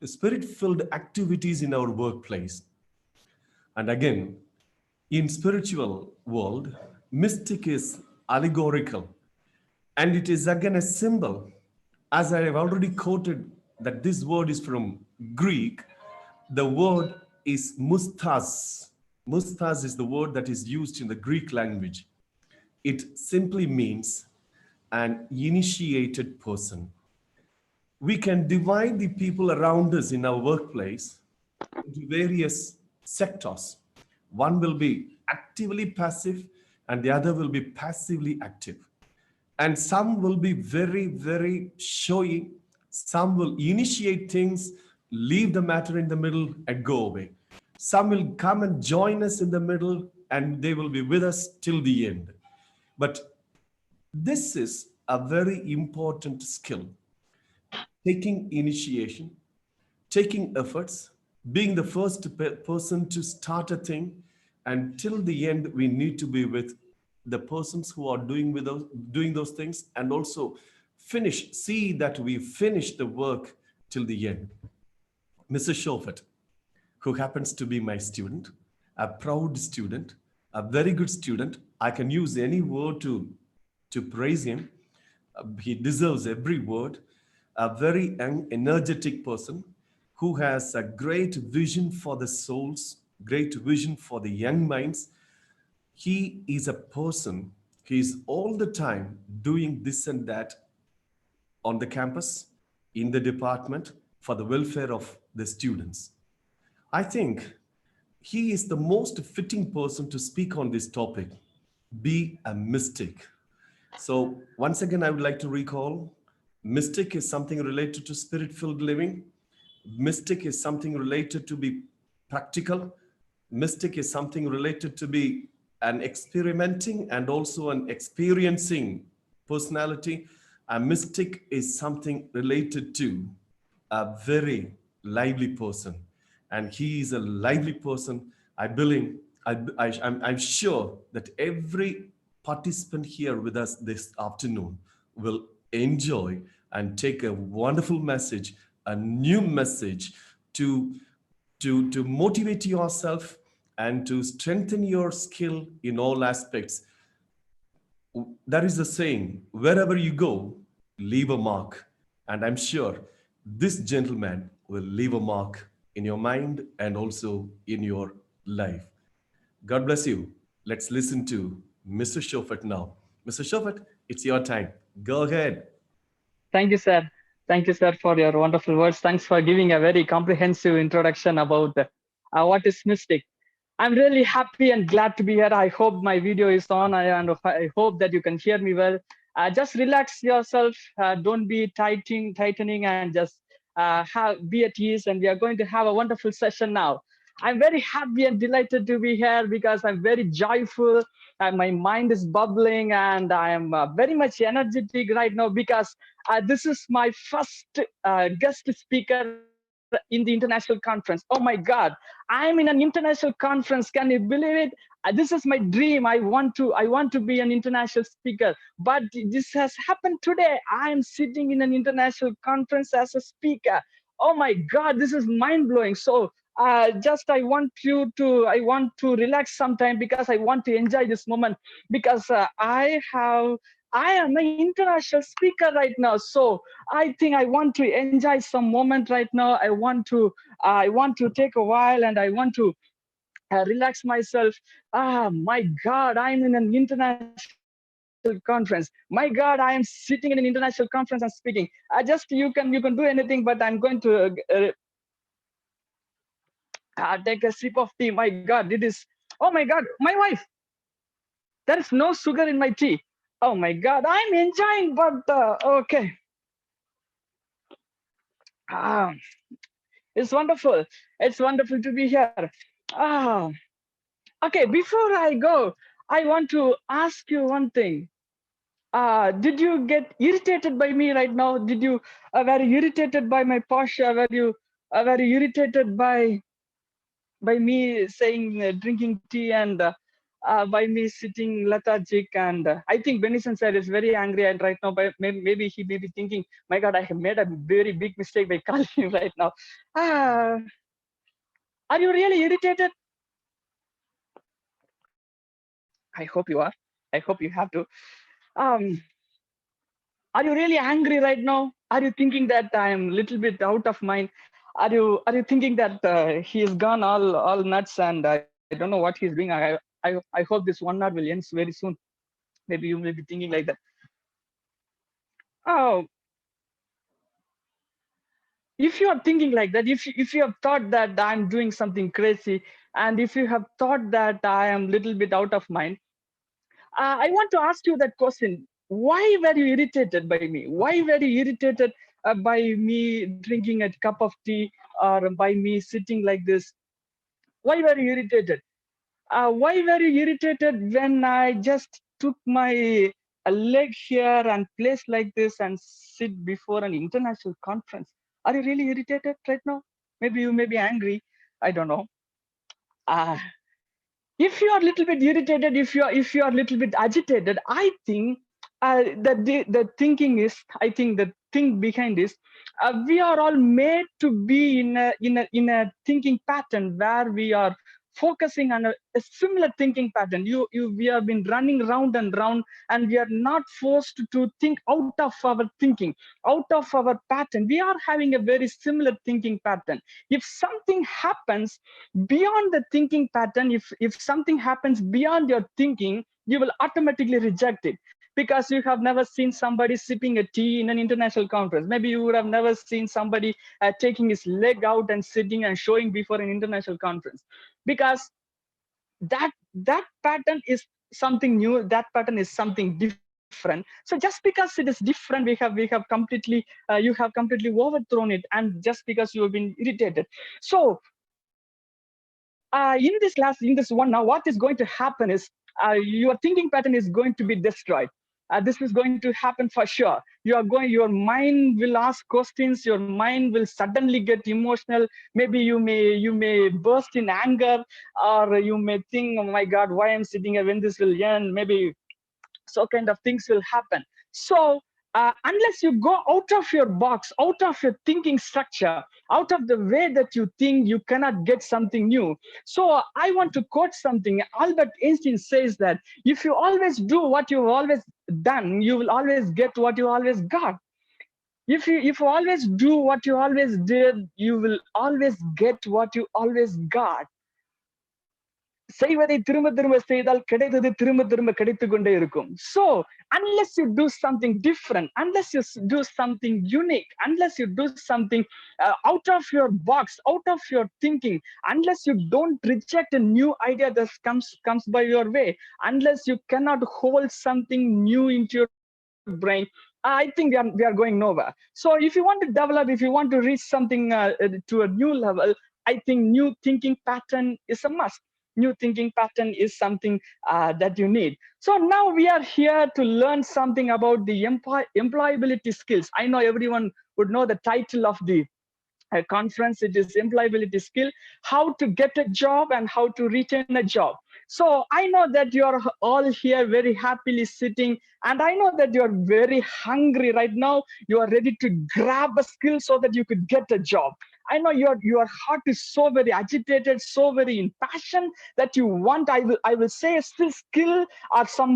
spirit-filled activities in our workplace. And again, in spiritual world, mystic is allegorical, and it is again a symbol. As I have already quoted that this word is from Greek, the word is mustas. Mustas is the word that is used in the Greek language. It simply means an initiated person. We can divide the people around us in our workplace into various sectors. One will be actively passive and the other will be passively active. And some will be very, very showy. Some will initiate things, leave the matter in the middle and go away. Some will come and join us in the middle and they will be with us till the end. But this is a very important skill, taking initiation, taking efforts, being the first person to start a thing, and till the end, we need to be with the persons who are doing those things, and also see that we finish the work till the end. Mr. Shofet, who happens to be my student, a proud student, a very good student. I can use any word to praise him. He deserves every word. A very young, energetic person who has a great vision for the souls, great vision for the young minds. He is a person, he is all the time doing this and that on the campus, in the department, for the welfare of the students. I think he is the most fitting person to speak on this topic. Be a mystic. So once again, I would like to recall, mystic is something related to spirit-filled living. Mystic is something related to be practical. Mystic is something related to be an experimenting and also an experiencing personality. A mystic is something related to a very lively person. And he is a lively person. I believe, I'm sure that every participant here with us this afternoon will enjoy and take a wonderful message, a new message to, to motivate yourself and to strengthen your skill in all aspects. There is a saying, wherever you go, leave a mark. And I'm sure this gentleman will leave a mark in your mind and also in your life. God bless you. Let's listen to Mr. Shofet now. Mr. Shofet, it's your time. Go ahead. Thank you, sir. Thank you, sir, for your wonderful words. Thanks for giving a very comprehensive introduction about what is mystic. I'm really happy and glad to be here. I hope my video is on, and I hope that you can hear me well. Just relax yourself. Don't be tightening, and just be at ease. And we are going to have a wonderful session now. I'm very happy and delighted to be here because I'm very joyful. My mind is bubbling, and I am very much energetic right now because this is my first guest speaker in the international conference. Oh my God, I'm in an international conference. Can you believe it? This is my dream. I want to be an international speaker, but this has happened today. I am sitting in an international conference as a speaker. Oh my God, this is mind blowing. So just I want to relax sometime because I want to enjoy this moment because I am an international speaker right now. So I think I want to enjoy some moment right now. I want to take a while and I want to relax myself. My God, I'm in an international conference. My God, I am sitting in an international conference and speaking. Just you can do anything, but I'm going to take a sip of tea. My God, it is. Oh my God, my wife. There is no sugar in my tea. Oh my God, I'm enjoying, but okay. Ah, it's wonderful. It's wonderful to be here. Ah, okay. Before I go, I want to ask you one thing. Did you get irritated by me right now? Did you were you irritated by my posture? Were you irritated by me saying drinking tea and by me sitting lethargic. And I think Benison sir is very angry and right now, but maybe he may be thinking, my God, I have made a very big mistake by calling him right now. Uh, are you really irritated? I hope you are. I hope you have to. Um, are you really angry right now? Are you thinking that I am a little bit out of mind? Are you thinking that he is gone all nuts and I don't know what he's doing? I hope this 1 hour will end very soon. Maybe you may be thinking like that. Oh, if you are thinking like that, if you have thought that I'm doing something crazy, and if you have thought that I am little bit out of mind, I want to ask you that question. Why were you irritated by me? Why were you irritated by me drinking a cup of tea or by me sitting like this? Why were you irritated? Why were you irritated when I just took my leg here and placed like this and sit before an international conference? Are you really irritated right now? Maybe you may be angry. I don't know. Uh, if you are a little bit irritated, if you are a little bit agitated, I think that the thinking is, I think the thing behind is, we are all made to be in a thinking pattern where we are focusing on a similar thinking pattern. We have been running round and round, and we are not forced to think out of our thinking, out of our pattern. We are having a very similar thinking pattern. If something happens beyond the thinking pattern, if something happens beyond your thinking, you will automatically reject it, because you have never seen somebody sipping a tea in an international conference. Maybe you would have never seen somebody taking his leg out and sitting and showing before an international conference, because that pattern is something new, that pattern is something different. So just because it is different, we have completely you have completely overthrown it, and just because you have been irritated. So in this class, in this 1 hour, what is going to happen is, your thinking pattern is going to be destroyed. This is going to happen for sure. Your mind will ask questions, your mind will suddenly get emotional. Maybe you may burst in anger, or you may think, oh my God, why I'm sitting here, when this will end? Maybe so kind of things will happen. So unless you go out of your box, out of your thinking structure, out of the way that you think, you cannot get something new. So I want to quote something. Albert Einstein says that if you always do what you've always done, you will always get what you always got. If you always do what you always did, you will always get what you always got. செய்வதை திரும்ப திரும்ப செய்தால் கிடைத்தது திரும்ப திரும்ப கிடைத்துக் கொண்டே இருக்கும். So unless you do something different, unless you do something unique, unless you do something out of your box, out of your thinking, unless you don't reject a new idea that comes by your way, unless you cannot hold something new into your brain, I think we are going nowhere. So if you want to develop, if you want to reach something to a new level, I think new thinking pattern is a must. New thinking pattern is something that you need. So now we are here to learn something about the employability skills. I know everyone would know the title of the conference. It is employability skill, how to get a job and how to retain a job. So I know that you're all here very happily sitting, and I know that you're very hungry right now. You are ready to grab a skill so that you could get a job. I know your heart is so very agitated, so very in passion, that you want. I will say a skill, or some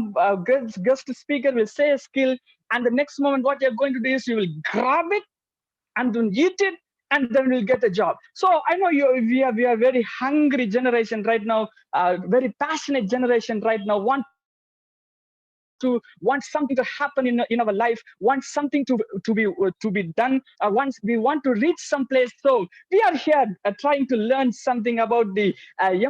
guest speaker will say a skill, and the next moment what you're going to do is you will grab it and then eat it, and then we'll get a job. So I know we are very hungry generation right now, very passionate generation right now, want something to happen in our life, want something to be done. Once we want to reach someplace. So we are here trying to learn something about the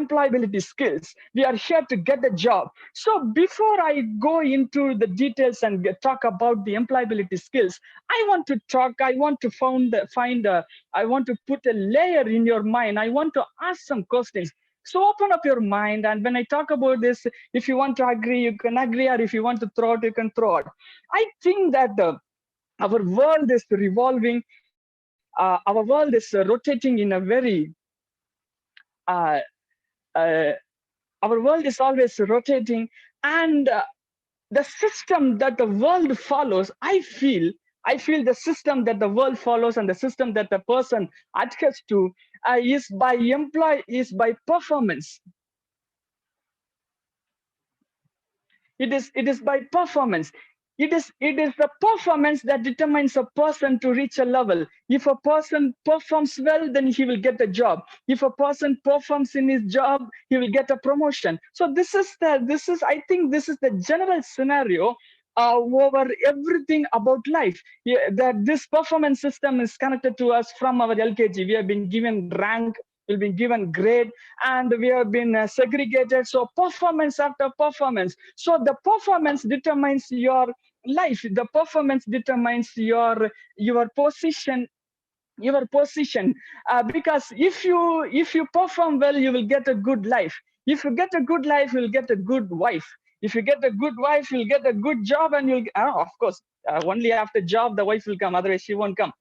employability skills. We are here to get a job. So before I go into the details and talk about the employability skills, I want to talk. I want to I want to put a layer in your mind. I want to ask some questions. So open up your mind, and when I talk about this, if you want to agree, you can agree, or if you want to throw it, you can throw it. I think that our world is revolving. Our world is rotating in a very uh, uh, our world is always rotating, and the system that the world follows, I feel the system that the world follows and the system that the person adheres to is by performance. It is by performance. It is the performance that determines a person to reach a level. If a person performs well, then he will get a job. If a person performs in his job, he will get a promotion. So I think this is the general scenario over everything about life. Yeah, that this performance system is connected to us from our LKG. We have been given rank, we've been given grade, and we have been segregated. So performance after performance. So the performance determines your life. The performance determines your position, because if you perform well, you will get a good life. If you get a good life, you'll get a good wife. If you get a good wife, you'll get a good job, and of course, only after job the wife will come, otherwise she won't come.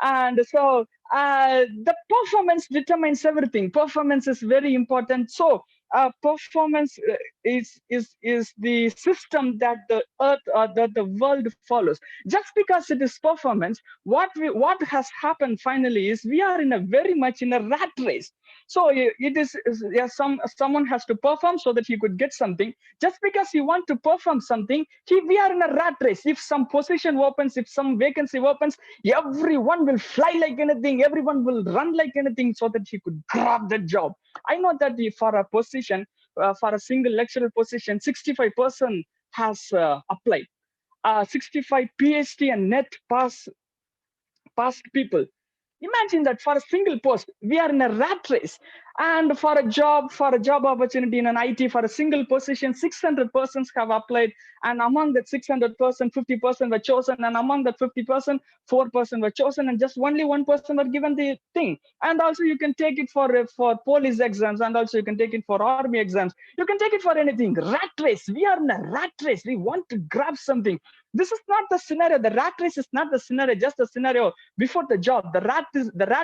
And so the performance determines everything. Performance is very important. So performance is the system that the earth or that the world follows. Just because it is performance, what has happened finally is we are in a very much in a rat race. So yeah, someone has to perform so that he could get something. Just because you want to perform something, we are in a rat race. If some position opens, if some vacancy opens, everyone will fly like anything, everyone will run like anything so that he could grab that job. I know that for a position, for a single lecturer position, 65% has applied. 65 PhD and net past people. Imagine that for a single post, we are in a rat race. And for a job opportunity in an IT, for a single position, 600 persons have applied. And among that 600 person, 50% were chosen. And among that 50%, 4% were chosen. And just only 1% were given the thing. And also you can take it for police exams. And also you can take it for army exams. You can take it for anything. Rat race. We are in a rat race. We want to grab something. This is not the scenario. The rat race is not the scenario, just the scenario before the job. The rat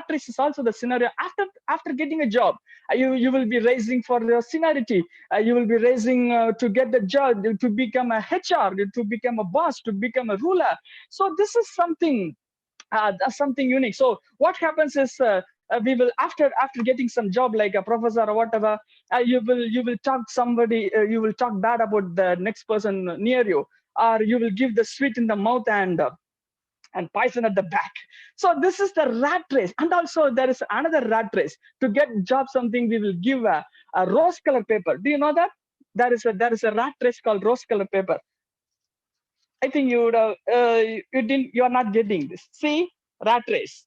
race is also the scenario after getting a job. You will be raising for your seniority. You will be raising to get the job, to become a HR, to become a boss, to become a ruler. So this is something unique. So what happens is we will after getting some job like a professor or whatever, you will talk bad about the next person near you, or you will give the sweet in the mouth and poison at the back. So this is the rat race. And also there is another rat race. To get job something, we will give a rose color paper. Do you know that? There is a rat race called rose color paper. I think you're not getting this. See, rat race.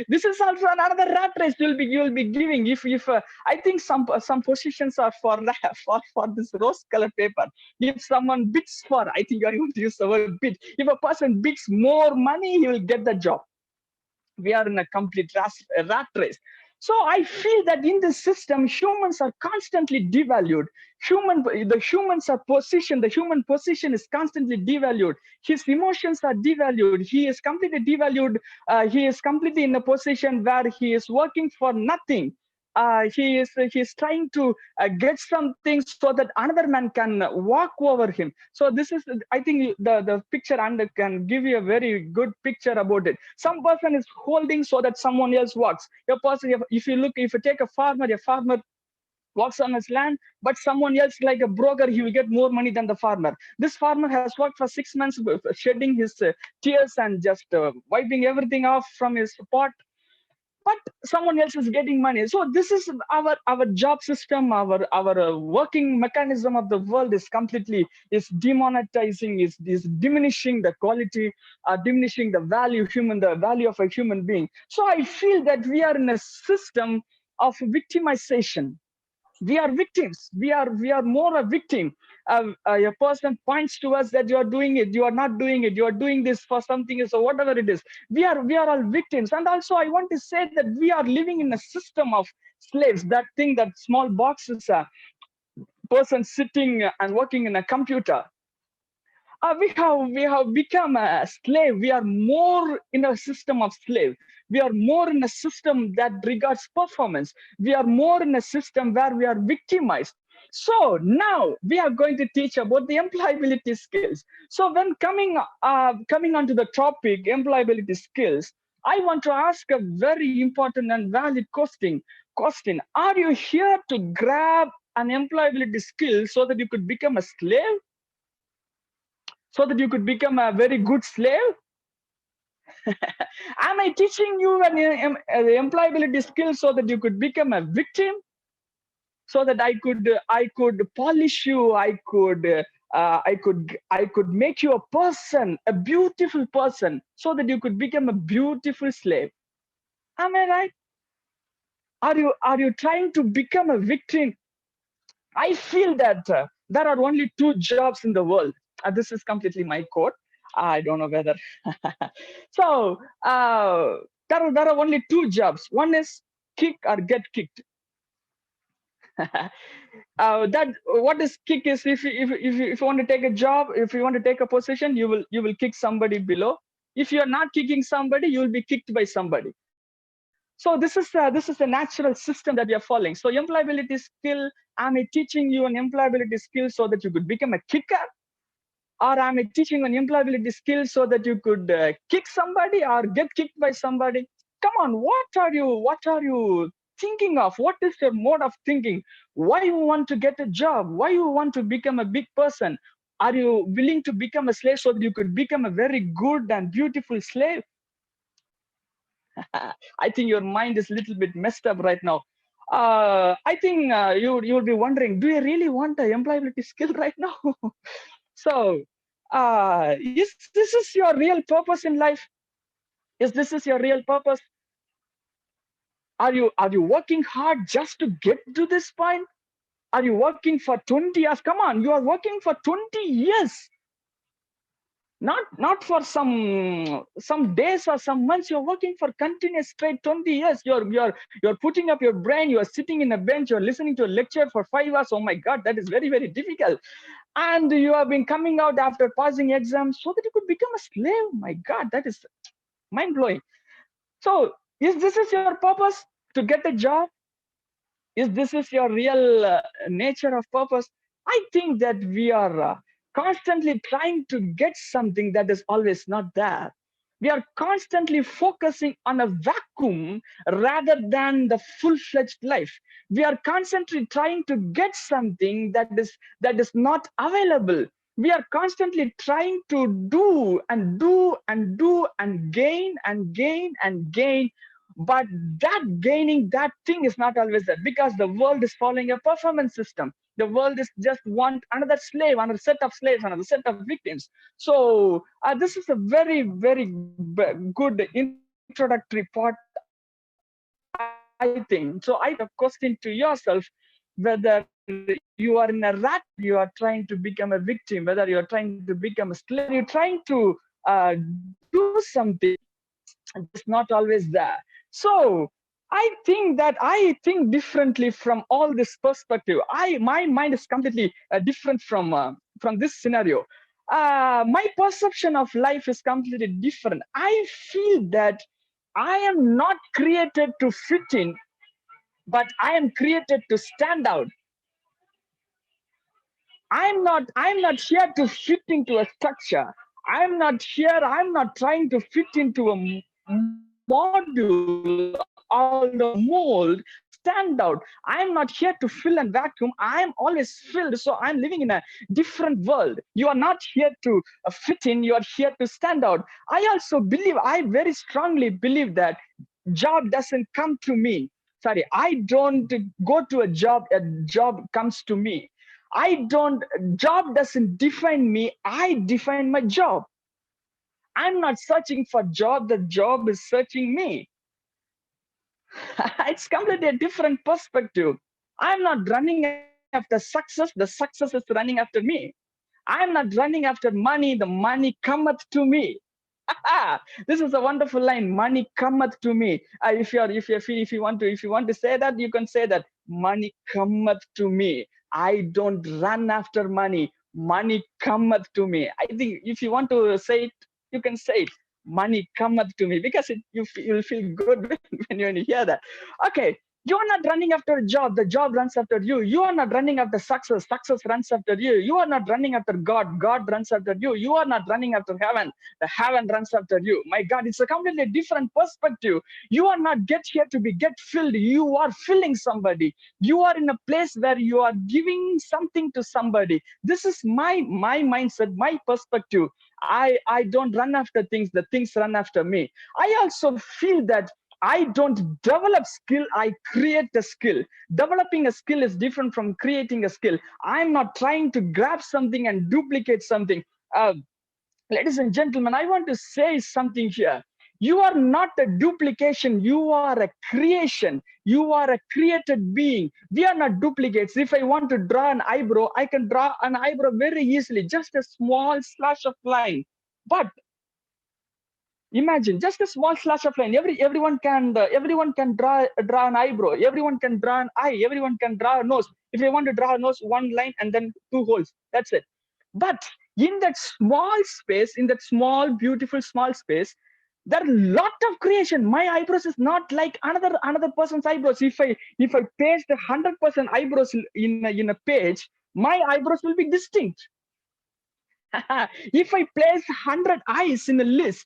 This is also another rat race you'll be giving. If I think some positions are for for this rose color paper. If someone bids for, I think you're going to use the word bid. If a person bids more money, he will get the job. We are in a complete rat race. So I feel that in this system, humans are constantly devalued. The human position is constantly devalued. His emotions are devalued. He is completely devalued. He is completely in a position where he is working for nothing. He's trying to get something so that another man can walk over him. So this is, I think, the picture and can give you a very good picture about it. Some person is holding so that someone else walks. A person, if you take a farmer works on his land, but someone else like a broker, he will get more money than the farmer. This farmer has worked for 6 months, shedding his tears and just wiping everything off from his pot, but someone else is getting money. So this is our job system, our working mechanism of the world is demonetizing, is diminishing the quality, diminishing the value of a human being. So I feel that we are in a system of victimization. We are victims. We are more a victim. A person points to us that you are doing it, you are not doing it, you are doing this for something, so whatever it is, we are all victims. And also I want to say that we are living in a system of slaves. That thing, that small box is a person sitting and working in a computer. we have become a slave. We are more in a system of slave. We are more in a system that regards performance. We are more in a system where we are victimized. So now we are going to teach about the employability skills. So when coming onto the topic employability skills, I want to ask a very important and valid question. Are you here to grab an employability skill so that you could become a slave, so that you could become a very good slave? Am I teaching you an employability skill so that you could become a victim, so that I could polish you, I could make you a person, a beautiful person, so that you could become a beautiful slave? Am I right? Are you trying to become a victim? I feel that there are only two jobs in the world. This is completely my quote. I don't know whether. So there are only two jobs. One is kick or get kicked. That what is kick is, if you want to take a job, if you want to take a position, you will kick somebody below. If you're not kicking somebody, you will be kicked by somebody. So this is a natural system that we are following. So employability skill, am I teaching you an employability skill so that you could become a kicker, or am I teaching an employability skill so that you could kick somebody or get kicked by somebody? Come on, what are you thinking of? What is your mode of thinking? Why you want to get a job? Why you want to become a big person? Are you willing to become a slave so that you could become a very good and beautiful slave? I think your mind is a little bit messed up right now. I think you'll be wondering, do you really want an employability skill right now? So, is this is your real purpose in life? Is this is your real purpose? Are you working hard just to get to this point? Are you working for 20 years? Come on, you are working for 20 years. Not for some days or some months. You're working for continuous straight 20 years. You're putting up your brain. You are sitting in a bench. You're listening to a lecture for 5 hours. Oh my God, that is very, very difficult. And you have been coming out after passing exams so that you could become a slave. My God, that is mind blowing. So is this is your purpose, to get a job? Is this is your real nature of purpose? I think that we are constantly trying to get something that is always not there. We are constantly focusing on a vacuum rather than the full-fledged life. We are constantly trying to get something that is not available. We are constantly trying to do and do and do and gain and gain and gain, but that gaining that thing is not always there, because the world is following a performance system. The world is just want another slave, another set of slaves, another set of victims. So this is a very, very good introductory part, I think. So I think you are asking a question to yourself, whether you are in a rat, you are trying to become a victim, whether you are trying to become a slave, whether you're trying to do something that is not always there. So I think differently from all this perspective. My mind is completely different from this scenario. My perception of life is completely different. I feel that I am not created to fit in, but I am created to stand out. I'm not here to fit into a structure. I'm not trying to fit into a module or the mold to stand out. I'm not here to fill and vacuum. I'm always filled. So I'm living in a different world. You are not here to fit in, you are here to stand out. I very strongly believe that job doesn't come to me. Sorry, I don't go to a job comes to me. I don't, job doesn't define me, I define my job. I'm not searching for job, the job is searching me. It's completely a different perspective. I'm not running after success, the success is running after me. I'm not running after money, the money cometh to me. This is a wonderful line. Money cometh to me. If you want to say that, you can say that money cometh to me. I don't run after money. money cometh to me. I think if you want to say it, you can say it. Money cometh to me, because you'll feel good when you hear that. Okay, you are not running after a job, the job runs after you. You are not running after success, success runs after you. You are not running after God, God runs after you. You are not running after heaven, the heaven runs after you. My God, it's a completely different perspective. You are not get here to be get filled, you are filling somebody. You are in a place where you are giving something to somebody. This is my mindset, my perspective. I don't run after things, the things run after me. I also feel that I don't develop skill, I create a skill. Developing a skill is different from creating a skill. I'm not trying to grab something and duplicate something. uh, Ladies and gentlemen, I want to say something here. You are not a duplication, you are a creation. You are a created being. We are not duplicates. If I want to draw an eyebrow, I can draw an eyebrow very easily, just a small slash of line. But imagine just a small slash of line. Everyone can draw an eyebrow. Everyone can draw an eye. Everyone can draw a nose. If I want to draw a nose, one line and then two holes. That's it. But in that small space, in that small, beautiful small space, there are a lot of creation. My eyebrows is not like another person's eyebrows. If I paste 100% eyebrows in a page, my eyebrows will be distinct. If I place 100 eyes in a list,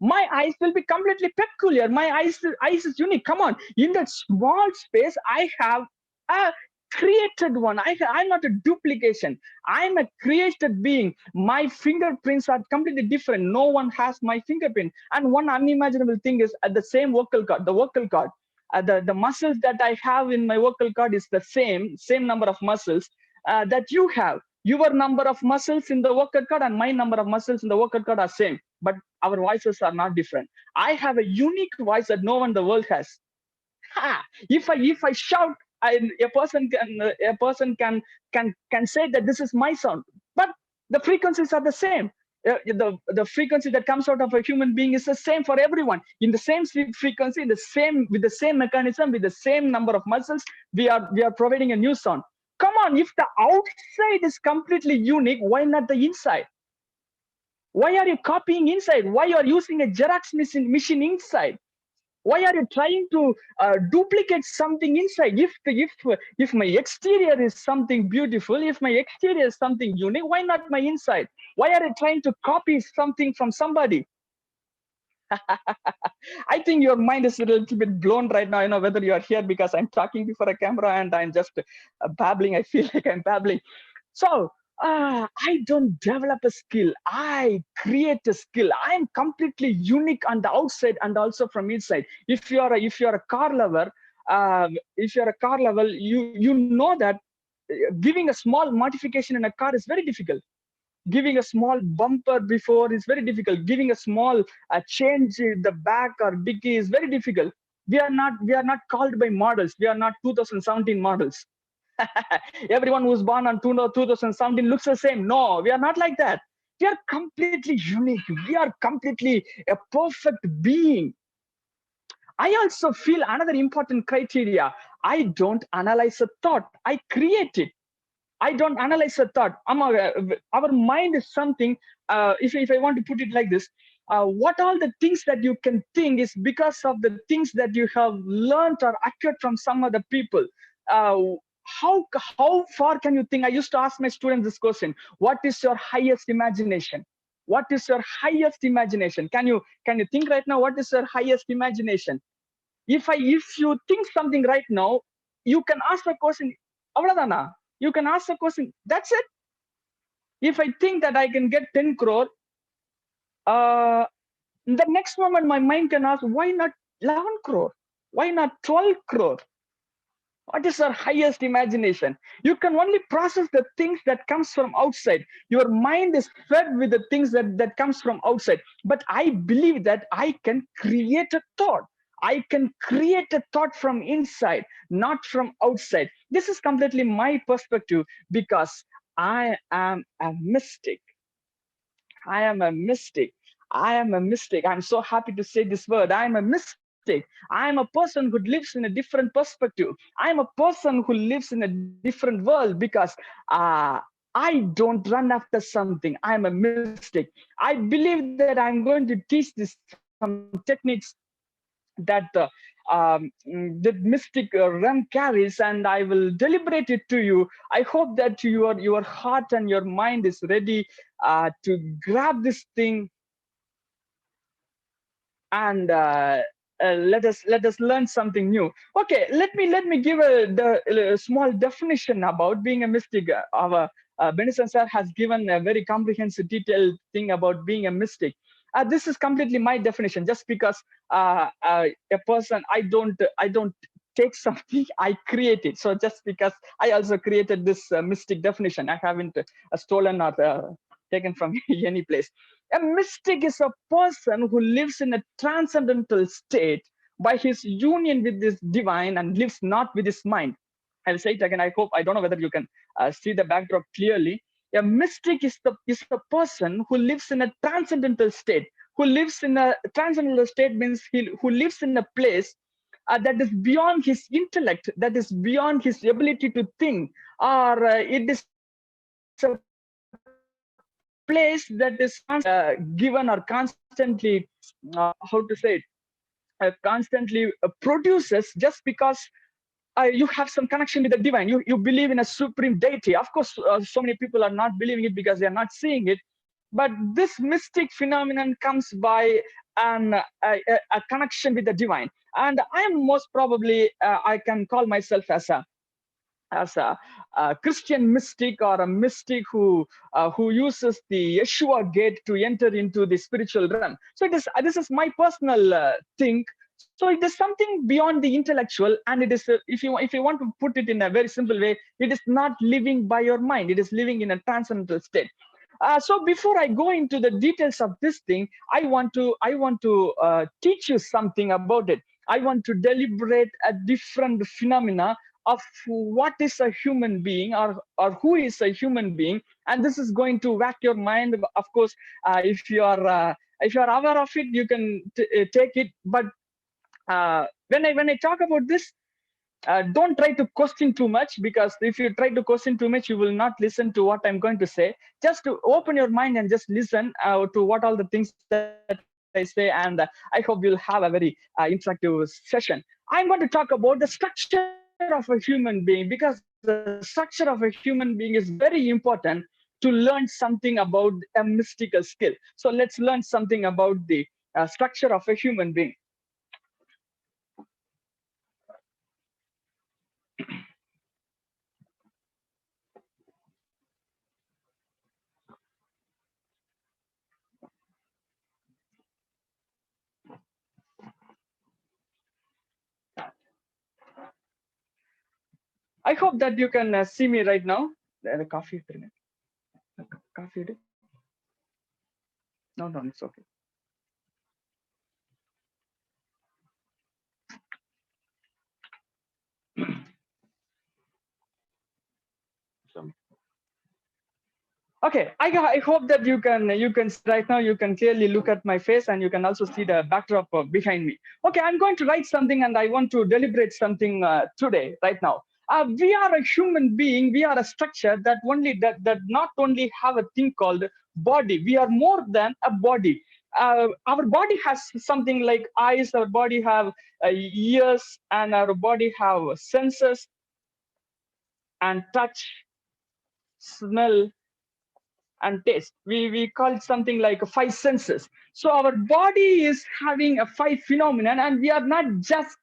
my eyes will be completely peculiar. My eyes is unique. Come on, in that small space, I have a created one. I'm not a duplication. I'm a created being. My fingerprints are completely different. No one has my fingerprint. And one unimaginable thing is at the same vocal cord, the vocal cord. The muscles that I have in my vocal cord is the same number of muscles that you have. Your number of muscles in the vocal cord and my number of muscles in the vocal cord are same, but our voices are not different. I have a unique voice that no one in the world has. Ha! If I shout, a person can say that this is my sound, but the frequencies are the same. The frequency that comes out of a human being is the same for everyone, in the same frequency, in the same with the same mechanism, with the same number of muscles. We are providing a new sound. Come on, if the outside is completely unique, why not the inside? Why are you copying inside? Why you are using a Xerox machine inside? Why are you trying to duplicate something inside? If my exterior is something beautiful, if my exterior is something unique, why not my inside? Why are you trying to copy something from somebody? I think your mind is a little bit blown right now. Whether you are here because I'm talking before a camera and I'm just babbling. I feel like I'm babbling. So I don't develop a skill. I create a skill. I'm completely unique on the outside and also from inside. If you're a car lover, you know that giving a small modification in a car is very difficult. Giving a small bumper before is very difficult. Giving a small change in the back or dicky is very difficult. We are not called by models. We are not 2017 models. Everyone who's born on 2017 looks the same. No, we are not like that. We are completely unique. We are completely a perfect being. I also feel another important criteria. I don't analyze a thought, I create it. I don't analyze a thought. Our mind is something, if I want to put it like this, what all the things that you can think is because of the things that you have learned or acquired from some other people. Uh, how far can you think? I used to ask my students this question: what is your highest imagination? What is your highest imagination? Can you think right now? What is your highest imagination? If you think something right now, you can ask the question. Avladana. You can ask the question. That's it. If I think that I can get 10 crore, uh, the next moment my mind can ask, why not 11 crore? Why not 12 crore? What is our highest imagination? You can only process the things that comes from outside. Your mind is fed with the things that comes from outside. But I believe that I can create a thought. I can create a thought from inside, not from outside. This is completely my perspective because I am a mystic. I am a mystic. I am a mystic. I'm so happy to say this word. I am a mystic. I am a person who lives in a different perspective. I am a person who lives in a different world because uh, I don't run after something. I'm a mystic. I believe that I'm going to teach this some techniques that the mystic realm carries, and I will deliberate it to you. I hope that your heart and your mind is ready to grab this thing, and let us learn something new. Okay, let me give a small definition about being a mystic. Our Benison sir has given a very comprehensive, detailed thing about being a mystic. This is completely my definition. Just because a person, I don't take something, I create it. So just because I also created this mystic definition, I haven't stolen or taken from any place. A mystic is a person who lives in a transcendental state by his union with this divine and lives not with his mind. I'll say it again. I don't know whether you can see the backdrop clearly. A mystic is a person who lives in a transcendental state. Who lives in a transcendental state means who lives in a place that is beyond his intellect, that is beyond his ability to think, or it is a place that is constantly given, or constantly how to say it, constantly produces, just because you have some connection with the divine. You believe in a supreme deity. Of course, so many people are not believing it because they are not seeing it. But this mystic phenomenon comes by a connection with the divine. And I am most probably, I can call myself as a Christian mystic, or a mystic who uses the Yeshua gate to enter into the spiritual realm. So this is my personal thing. So it is something beyond the intellectual, and it is if you want to put it in a very simple way, it is not living by your mind. It is living in a transcendental state. So before I go into the details of this thing, I want to teach you something about it. I want to deliberate a different phenomena of what is a human being, or who is a human being. And this is going to whack your mind. Of course, if you are aware of it, you can take it. But when I talk about this, don't try to question too much, because if you try to question too much, you will not listen to what I'm going to say. Just to open your mind and just listen to what all the things that I say, and I hope you'll have a very interactive session. I'm going to talk about the structure of a human being, because the structure of a human being is very important to learn something about a mystical skill. So let's learn something about the structure of a human being. I hope that you can see me right now. The coffee, coffee. No, no, it's okay. Okay, I hope that you can see right now. You can clearly look at my face, and you can also see the backdrop behind me. Okay, I'm going to write something, and I want to deliberate something today, right now. We are a human being. We are a structure that not only have a thing called body. We are more than a body. Our body has something like eyes. Our body have ears, and our body have senses and touch, smell, and taste. We call it something like five senses. So our body is having a five phenomenon, and we are not just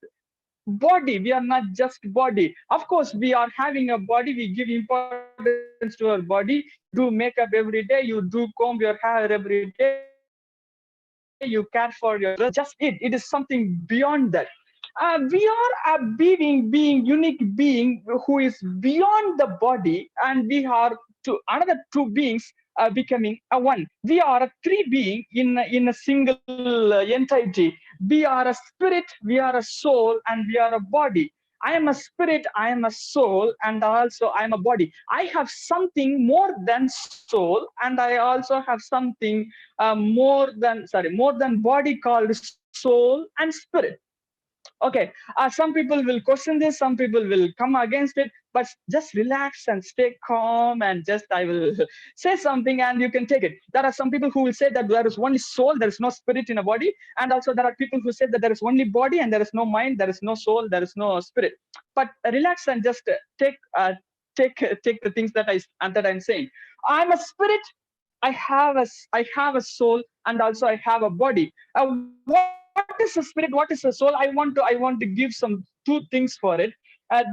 body. We are not just body. Of course, we are having a body. We give importance to our body. You do makeup every day. You do comb your hair every day. You care for your dress. But it is not just it. It is something beyond that. We are a being, unique being who is beyond the body, and we are another two beings becoming a one. We are a three being in a single entity. We are a spirit, we are a soul, and we are a body. I am a spirit, I am a soul, and also I am a body. I have something more than soul, and I also have something more than body, called soul and spirit. Okay, some people will question this, some people will come against it, but just relax and stay calm and just I will say something and you can take it. There are some people who will say that there is only soul, there is no spirit in a body, and also there are people who say that there is only body and there is no mind, there is no soul, there is no spirit. But relax and just take the things that I'm saying. I'm a spirit. I have a soul, and also I have a body. What is a spirit? What is a soul? I want to give some two things for it.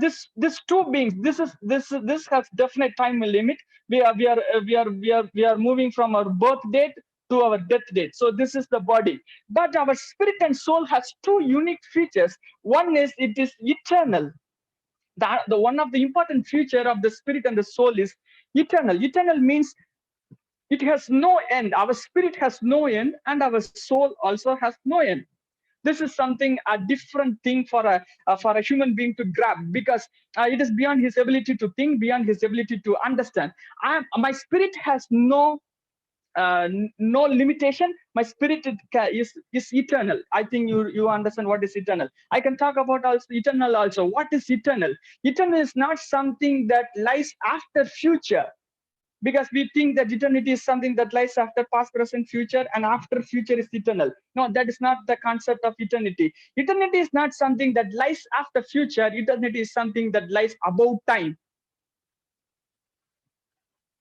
This two beings. This has definite time limit. We are moving from our birth date to our death date. So this is the body. But our spirit and soul has two unique features. One is it is eternal. The one of the important feature of the spirit and the soul is eternal. Eternal means it has no end. Our spirit has no end, and our soul also has no end. This is something a different thing for a human being to grab, because it is beyond his ability to think, beyond his ability to understand. My spirit has no limitation. My spirit is eternal. I think you understand what is eternal. I can talk about also eternal also. What is eternal? Eternal is not something that lies after future, because we think that eternity is something that lies after past, present, future, and after future is eternal. No, that is not the concept of eternity. Eternity is not something that lies after future. Eternity is something that lies above time.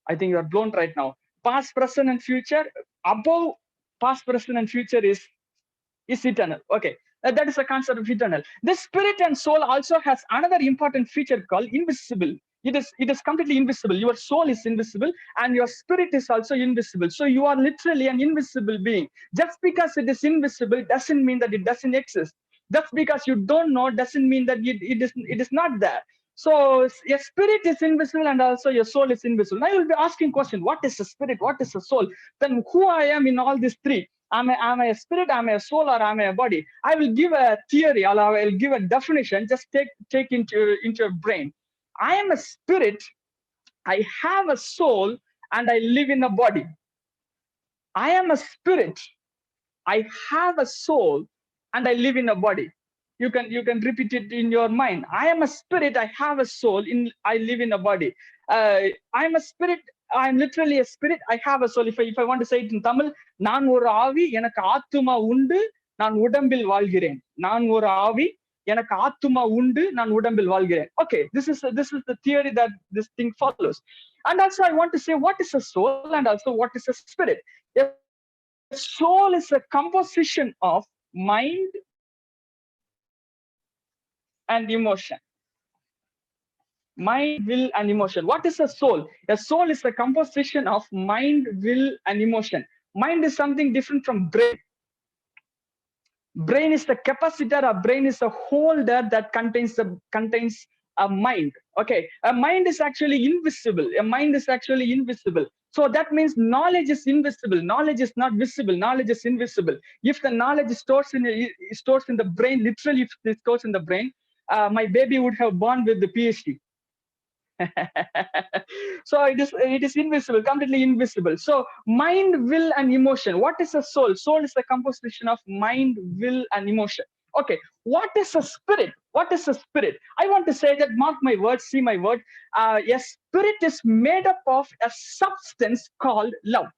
I think you are blown right now. Past, present, and future, above past, present, and future is eternal. Okay, that is the concept of eternal. This spirit and soul also has another important feature called invisible. It is completely invisible. Your soul is invisible and your spirit is also invisible. So you are literally an invisible being. Just because it is invisible doesn't mean that it doesn't exist. Just because you don't know doesn't mean that it is not there. So your spirit is invisible and also your soul is invisible. Now you'll be asking question, what is a spirit? What is a soul? Then who I am in all these three? Am I a spirit? Am I a soul? Or am I a body? I will give a theory. I will give a definition. Just take into your brain. I am a spirit. I have a soul, and I live in a body. I am a spirit. I have a soul, and I live in a body. You can repeat it in your mind. I am a spirit. I have a soul. I live in a body. I'm a spirit. I'm literally a spirit. I have a soul. If I want to say it in Tamil, நான் ஒரு ஆவி எனக்கு ஆத்துமா உண்டு நான் உடம்பில் வாழ்கிறேன். நான் ஒரு ஆவி எனக்கு ஆத்துமா உண்டு நான் உடம்பில் வாழ்கிறேன். Okay, this is the theory that this thing follows. And also I want to say what is a soul and also what is a spirit. A soul is a composition of mind, will, and emotion. Mind, will, and emotion. What is a soul? A soul is a composition of mind, will, and emotion. Mind is something different from brain. Brain is the capacitor. A brain is a holder that contains a mind. Okay, a mind is actually invisible. A mind is actually invisible. So that means knowledge is invisible. Knowledge is not visible. Knowledge is invisible. If the knowledge is stored in the brain, literally, if it stores in the brain, my baby would have born with the PhD. So it is invisible, completely invisible. So mind, will, and emotion. What is a soul? Soul is the composition of mind, will, and emotion. Okay, what is a spirit? What is a spirit? I want to say that, mark my words, see my word. A spirit is made up of a substance called love.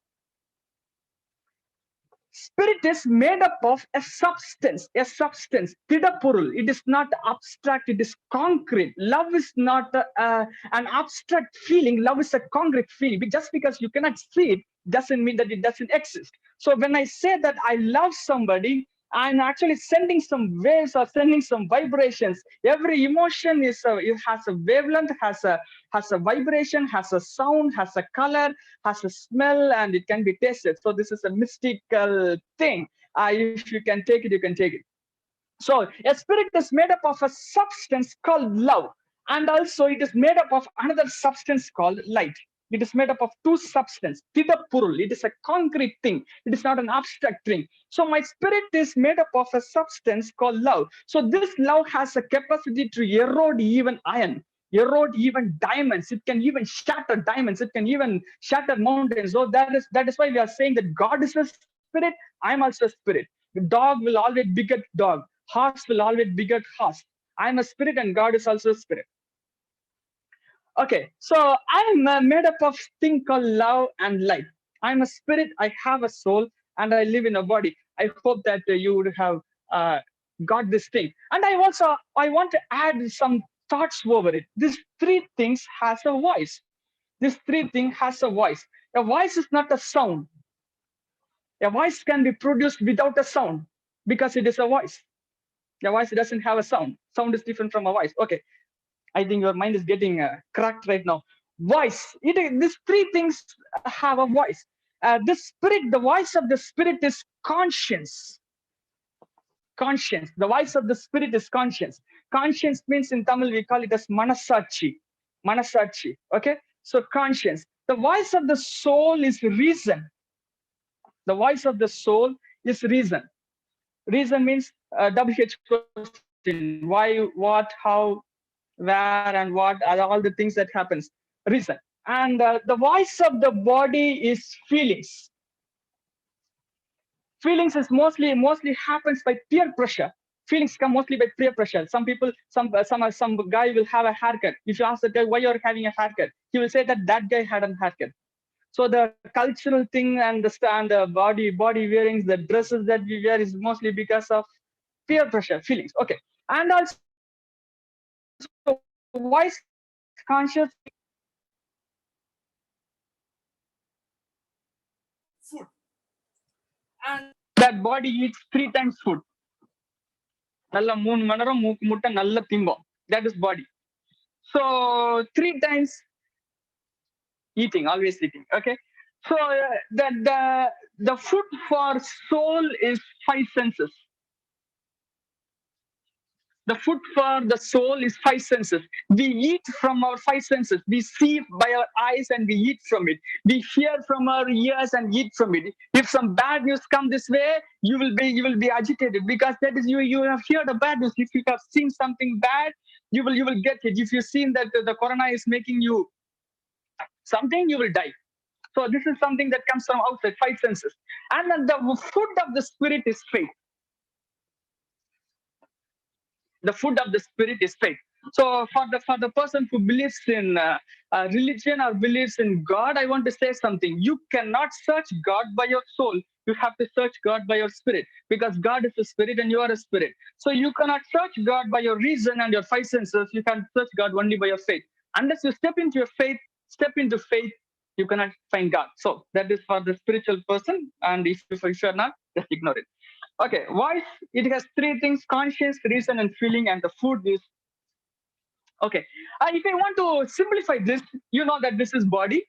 Spirit is made up of a substance, Tidapurul. It is not abstract, it is concrete. Love is not an abstract feeling. Love is a concrete feeling. Just because you cannot see it doesn't mean that it doesn't exist. So when I say that I love somebody, I'm actually sending some waves or sending some vibrations. Every emotion it has a wavelength, has a vibration, has a sound, has a color, has a smell, and it can be tasted. So this is a mystical thing. If you can take it, you can take it. So a spirit is made up of a substance called love, and also it is made up of another substance called light. It is made up of two substances. Tidapurul. It is a concrete thing. It is not an abstract thing. So my spirit is made up of a substance called love. So this love has a capacity to erode even iron, erode even diamonds. It can even shatter diamonds. It can even shatter mountains. So that is why we are saying that God is a spirit. I am also a spirit. The dog will always beget dog. Horse will always beget horse. I'm a spirit and God is also a spirit. Okay, so I'm made up of thing called love and life. I'm a spirit, I have a soul, and I live in a body. I hope that you would have uh, got this thing. And I want to add some thoughts over it. These three things has a voice. This three thing has a voice. A voice is not a sound. A voice can be produced without a sound because it is a voice. A voice doesn't have a sound. Sound is different from a voice. Okay, I think your mind is getting cracked right now. Voice. These three things have a voice. The spirit, the voice of the spirit is conscience. Conscience. The voice of the spirit is conscience. Conscience means in Tamil we call it as manasachi. Manasachi. Okay. So conscience. The voice of the soul is reason. The voice of the soul is reason. Reason means WH question. Why, what, how, where, and what are all the things that happens. Reason. And the voice of the body is feelings. Feelings is mostly happens by peer pressure. Feelings come mostly by peer pressure. Some people, some guy will have a haircut. If you ask the guy why you're having a haircut, he will say that that guy had a haircut. So the cultural thing and the body wearings, the dresses that we wear is mostly because of peer pressure, feelings. Okay, and also voice conscious food, and that body eats 3 times food. நல்ல 3 மணி நேரம் முட்டை நல்ல திம்போம். That is body. So 3 times eating, always eating. Okay. So the food for soul is 5 senses. The food for the soul is 5 senses. We eat from our 5 senses. We see by our eyes and we eat from it. We hear from our ears and eat from it. If some bad news come this way, you will be agitated because that is you have heard the bad news. If you have seen something bad, you will get it. If you've seen that the corona is making you something, you will die. So this is something that comes from outside, 5 senses. And then the food of the spirit is faith. The food of the spirit is faith. So for the person who believes in religion or believes in God, I want to say something. You cannot search God by your soul. You have to search God by your spirit, because God is a spirit and you are a spirit. So you cannot search God by your reason and your 5 senses. You can search God only by your faith. Unless you step into your faith, you cannot find God. So that is for the spiritual person. And if you are not, just ignore it. Okay, voice, it has 3 things: conscience, reason, and feeling, and the food is okay. If I want to simplify this, you know that this is body,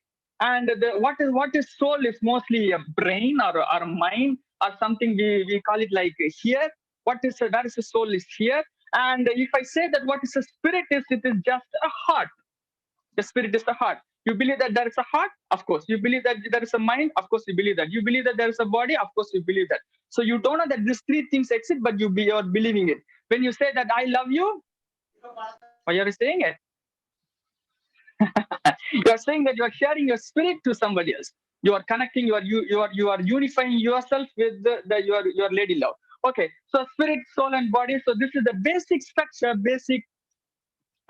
and what is soul is mostly a brain or a mind or something. We call it like here. That is the soul is here. And if I say that what is a spirit is, it is just a heart. The spirit is the heart. You believe that there is a heart? Of course. You believe that there is a mind? Of course, you believe that. You believe that there is a body? Of course, you believe that. So you don't know that these 3 things exist, but you are believing it. When you say that I love you, why are you saying it? You are saying that you are sharing your spirit to somebody else. You are connecting. You are unifying yourself with your lady love. Okay. So spirit, soul, and body. So this is the basic structure,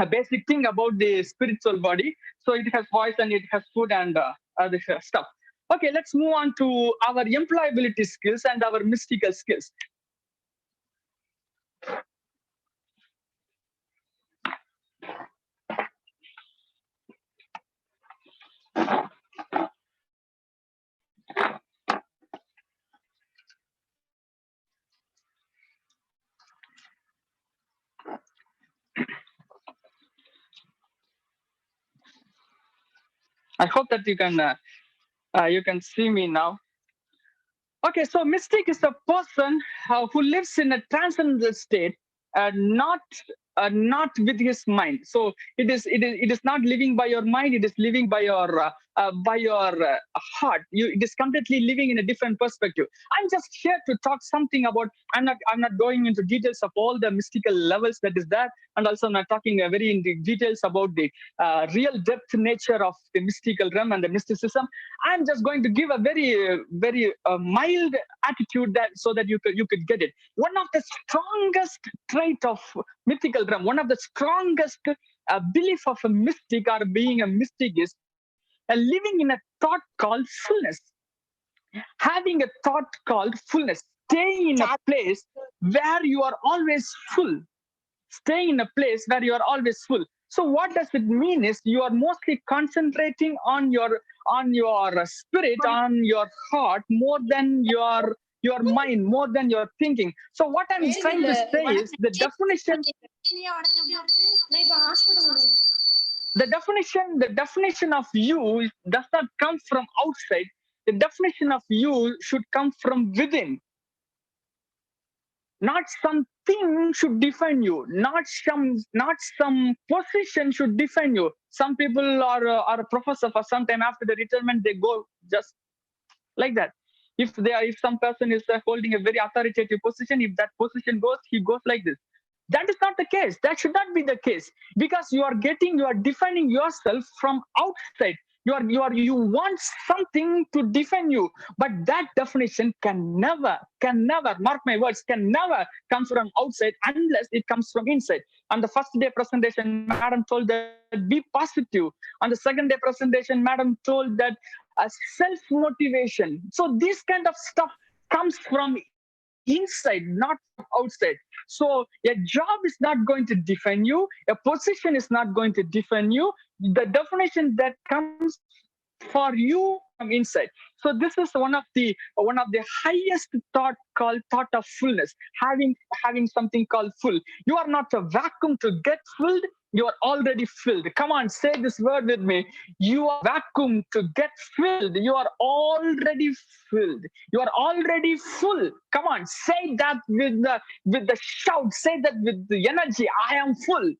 a basic thing about the spiritual body. So it has voice and it has food and other stuff. Okay, let's move on to our employability skills and our mystical skills. I hope that you can see me now. Okay, so mystic is a person who lives in a transcendental state, not not with his mind. So it is not living by your mind. It is living by your by your heart. It is completely living in a different perspective. I'm just here to talk something about. I'm not going into details of all the mystical levels that is there, and also I'm not talking very in the details about the real depth nature of the mystical realm and the mysticism. I'm just going to give a very mild attitude that so that you could get it. One of the strongest trait of mythical realm, one of the strongest belief of a mystic or being a mystic is living in a thought called fullness, having a thought called fullness, staying in a place where you are always full, staying in a place where you are always full. So what does it mean is you are mostly concentrating on your spirit, on your heart, more than your mind, more than your thinking. So what I'm trying to say is the definition of you does not come from outside. The definition of you should come from within. Not something should define you, not some position should define you. Some people are a professor for some time, after the retirement they go just like that. If some person is holding a very authoritative position, if that position goes, he goes like this. That is not the case. That should not be the case, because you are defining yourself from outside. You want something to define you, but that definition can never, mark my words, can never come from outside unless it comes from inside. On the first day presentation, madam told that be positive. On the second day presentation, madam told that self motivation. So this kind of stuff comes from inside, not from outside. So a job is not going to define you, a position is not going to define you. The definition that comes for you from inside. So this is one of the highest thought of fullness, having something called full. You are not a vacuum to get filled, you are already filled. Come on, say this word with me. You are vacuum to get filled, you are already filled, you are already full. Come on, say that with the shout, say that with the energy. I am full.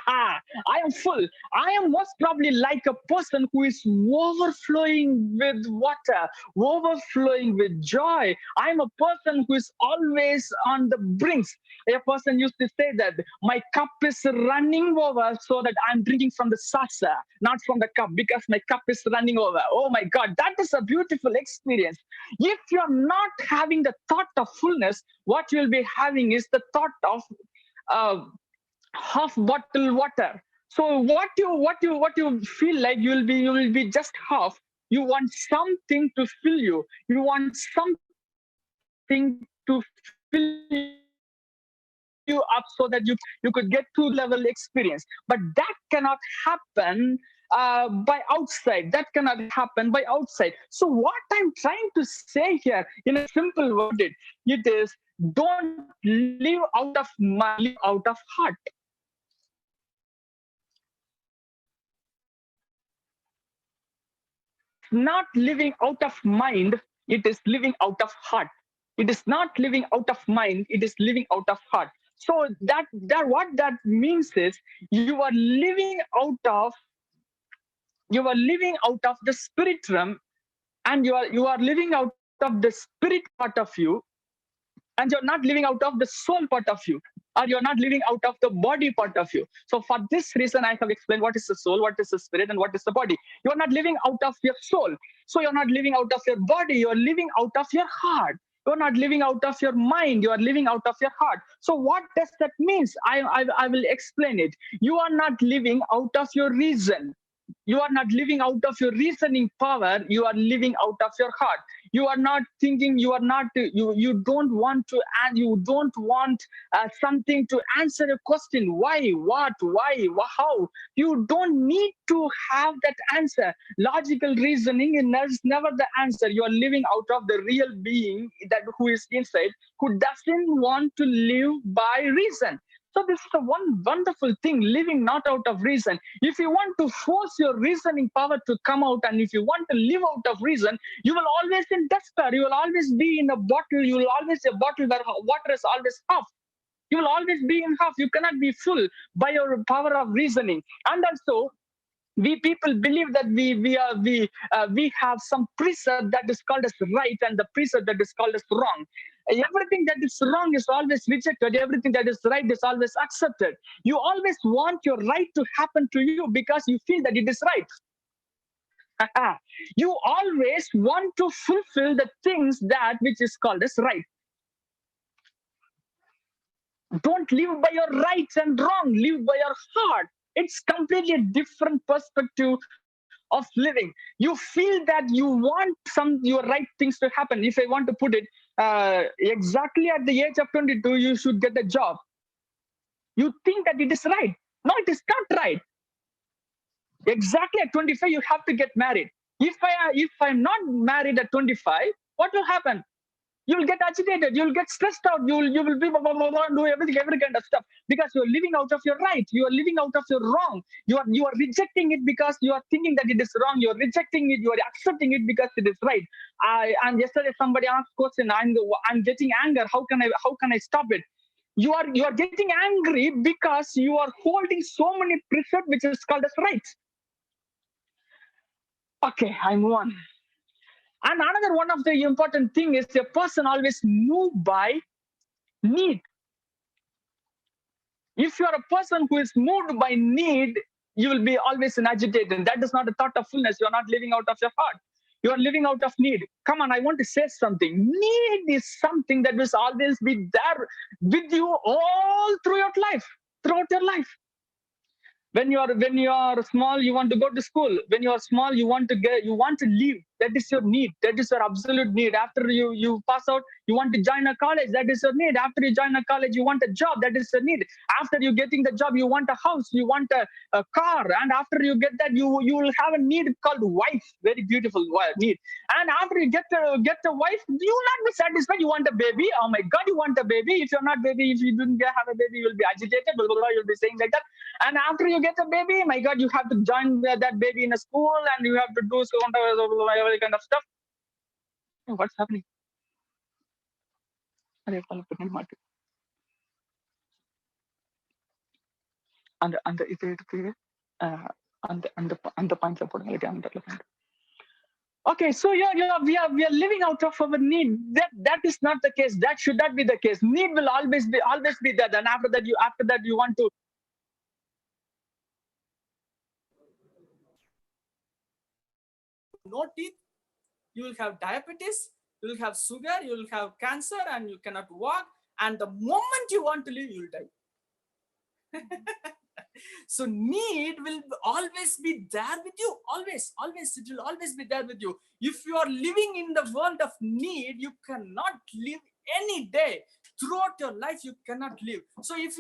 I am full. I am most probably like a person who is overflowing with water, overflowing with joy. I am a person who is always on the brinks. A person used to say that my cup is running over, so that I'm drinking from the saucer, not from the cup, because my cup is running over. Oh my God, that is a beautiful experience. If you're not having the thought of fullness, what you'll be having is the thought of uh, half bottle water. So what you feel like, you will be just half. You want something to fill you. You want something to fill you up, so that you could get to level experience. But that cannot happen by outside. That cannot happen by outside. So what I'm trying to say here in a simple word, it is don't live out of mind, live out of heart. It is not living out of mind, it is living out of heart. It is not living out of mind, it is living out of heart. So that what that means is you are living out of the spirit realm, and you are living out of the spirit part of you, and you're not living out of the soul part of you, or you're not living out of the body part of you. So for this reason, I have explained what is the soul, what is the spirit, and what is the body. You're not living out of your soul, so you're not living out of your body, you're living out of your heart. You're not living out of your mind, you are living out of your heart. So what does that mean? I will explain it. You are not living out of your reason, you are not living out of your reasoning power, you are living out of your heart. You are not thinking, you don't want to, and you don't want something to answer a question, why, what, why, how. You don't need to have that answer. Logical reasoning is never the answer. You are living out of the real being that who is inside, who doesn't want to live by reason. So this is the one wonderful thing, living not out of reason. If you want to force your reasoning power to come out, and if you want to live out of reason, you will always in despair. You will always be in a bottle. You will always a bottle where water is always half. You will always be in half. You cannot be full by your power of reasoning. And also, We people believe that we have some precept that is called as right and the precept that is called as wrong. Everything that is wrong is always rejected. Everything that is right is always accepted. You always want your right to happen to you because you feel that it is right. You always want to fulfill the things that which is called as right. Don't live by your rights and wrong, live by your heart. It's completely a different perspective of living. You feel that you want your right things to happen. If I want to put it exactly at the age of 22, you should get a job. You think that it is right. No, it is not right. Exactly at 25, you have to get married. If I'm not married at 25, what will happen? You'll get agitated, you'll get stressed out, you will be blah, blah, blah, blah, do every kind of stuff because you're living out of your right, you are living out of your wrong. You are rejecting it because you are thinking that it is wrong. You're rejecting it, you are accepting it because it is right. And yesterday somebody asked question, I'm getting anger, how can I stop it? You are getting angry because you are holding so many precepts which is called as rights. Okay, I move on. And another one of the important thing is a person always move by need. If you are a person who is moved by need, you will be always in agitation. That is not a thought of fullness. You are not living out of your heart. You are living out of need. Come on, I want to say something. Need is something that will always be there with you all throughout life, throughout your life. When you are small, you want to go to school. When you are small, you want to live. That is your need. That is your absolute need. After you pass out, you want to join a college. That is your need. After you join a college, you want a job. That is your need. After you getting the job, you want a house. You want a car. And after you get that, you will have a need called wife. Very beautiful need. And after you get a wife, you will not be satisfied. You want a baby. Oh my God, you want a baby. If you're not baby, if you didn't have a baby, you will be agitated. Blah, blah, blah, you'll be saying like that. And after you get a baby, my God, you have to join that baby in a school and you have to do so every kind of stuff. Oh, what's happening? அந்த இது இருக்கு அந்த பாயிண்ட்ல போடுங்க அந்த point. Okay, so we are living out of our need. That is not the case. That should not be the case. Need will always be there. And after that you want to. No teeth, you will have diabetes, you will have sugar, you will have cancer, and you cannot walk. And the moment you want to live, you will die. So need will always be there with you. Always it will always be there with you. If you are living in the world of need, you cannot live any day. Throughout your life, you cannot live. So if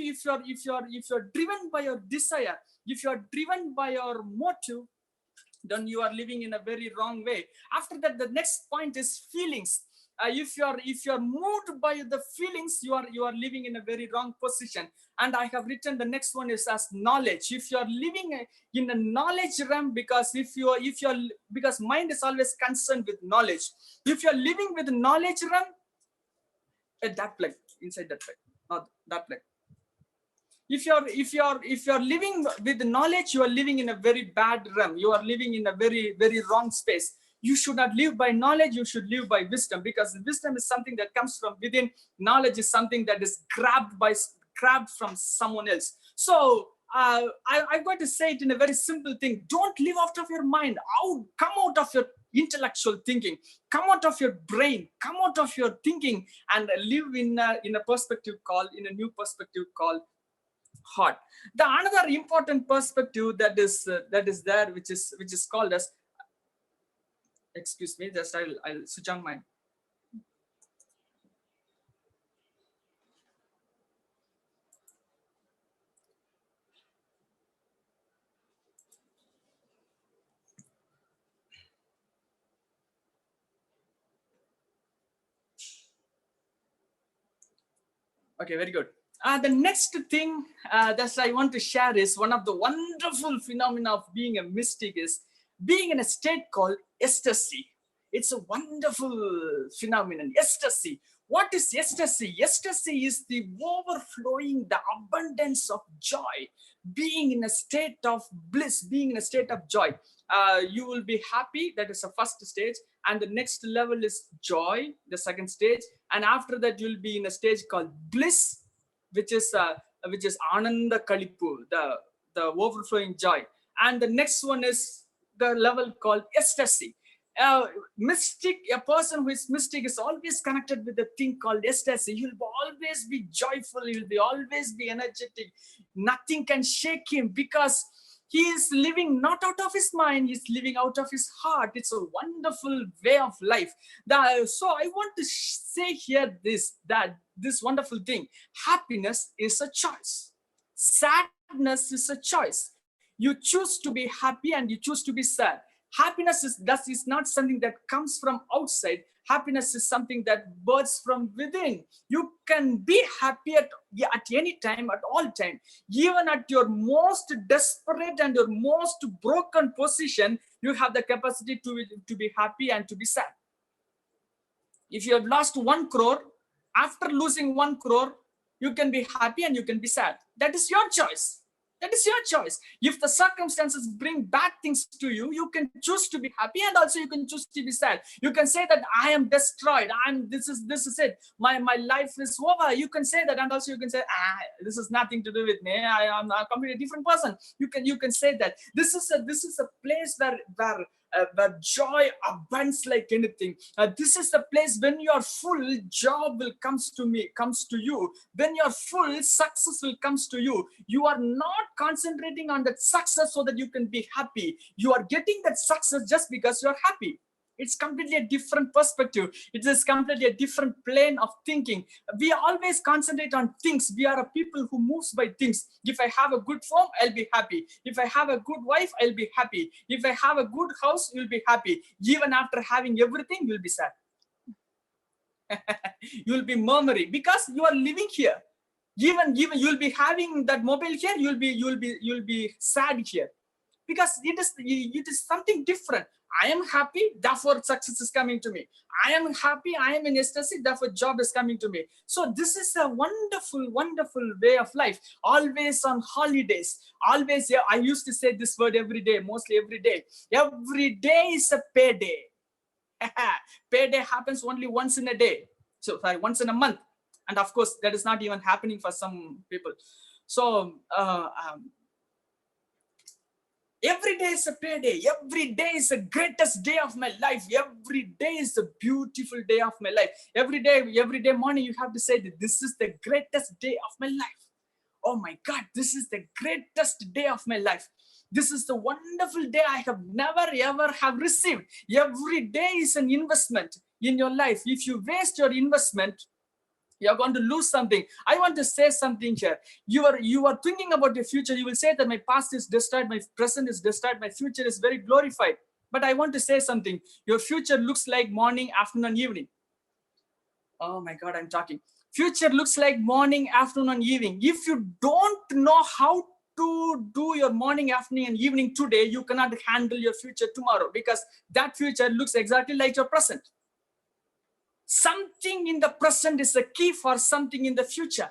you're driven by your desire, if you are driven by your motive, then you are living in a very wrong way. After that, the next point is feelings. If you are moved by the feelings, you are living in a very wrong position. And I have written the next one is as knowledge. If you are living in a knowledge realm, because because mind is always concerned with knowledge. If you are living with knowledge realm, at that place, inside that place, not that place. If you're living with knowledge, you are living in a very bad realm. You are living in a very, very wrong space. You should not live by knowledge, you should live by wisdom, because wisdom is something that comes from within. Knowledge is something that is grabbed from someone else. So I'm going to say it in a very simple thing. Don't live out of your mind. Come out of your intellectual thinking. Come out of your brain. Come out of your thinking and live in a perspective called, in a new perspective called heart. The another important perspective that is there, which is called as, excuse me, just I'll switch on mine. Okay, very good. The next thing that I want to share is one of the wonderful phenomena of being a mystic is being in a state called ecstasy. It's a wonderful phenomenon, ecstasy. What is ecstasy? Ecstasy is the overflowing, the abundance of joy. being in a state of bliss, being in a state of joy. You will be happy. That is the first stage. And the next level is joy, the second stage. And after that, you'll be in a stage called bliss, which is Ananda Kalipu, the overflowing joy. And the next one is the level called ecstasy. Mystic, a person who is mystic is always connected with the thing called ecstasy. He'll always be joyful. He'll be always be energetic. Nothing can shake him because he is living not out of his mind. He's living out of his heart. It's a wonderful way of life. So I want to say here that this wonderful thing. Happiness is a choice. Sadness is a choice. You choose to be happy and you choose to be sad. Happiness is not something that comes from outside. Happiness is something that births from within. You can be happy at any time, at all time. Even at your most desperate and your most broken position, you have the capacity to be happy and to be sad. If you have lost 1 crore, after losing 1 crore, you can be happy and you can be sad. That is your choice. That is your choice. If the circumstances bring bad things to you, you can choose to be happy and also you can choose to be sad. You can say that I am destroyed. This is it. My life is over. You can say that, and also you can say, this is nothing to do with me. I am a completely different person. You can say that. This is a place where joy abounds like anything. This is the place when you are full, job will comes to you. When you are full, success will comes to you. You are not concentrating on that success so that you can be happy. You are getting that success just because you are happy. It's completely a different perspective. It is completely a different plane of thinking. We always concentrate on things. We are a people who moves by things. If I have a good phone, I'll be happy. If I have a good wife, I'll be happy. If I have a good house, you'll be happy. Even after having everything, you'll be sad. You'll be murmuring because you are living here. Even you'll be having that mobile here, you'll be sad here. Because it is something different. I am happy, therefore success is coming to me. I am happy, I am in ecstasy, therefore job is coming to me. So this is a wonderful, wonderful way of life. Always on holidays. Always, I used to say this word every day, mostly every day. Every day is a payday. Payday happens only once in a day. So sorry, once in a month. And of course, that is not even happening for some people. So every day is a payday. Every day is the greatest day of my life. Every day is a beautiful day of my life. Every day morning, you have to say that this is the greatest day of my life. Oh my God, this is the greatest day of my life. This is the wonderful day I have never ever have received. Every day is an investment in your life. If you waste your investment, you're going to lose something. I want to say something here. You are thinking about your future. You will say that my past is destroyed, my present is destroyed, my future is very glorified. But I want to say something. Your future looks like morning, afternoon, evening. Oh my God, I'm talking. Future looks like morning, afternoon, evening. If you don't know how to do your morning, afternoon, and evening today, you cannot handle your future tomorrow, because that future looks exactly like your present. Something in the present is a key for something in the future.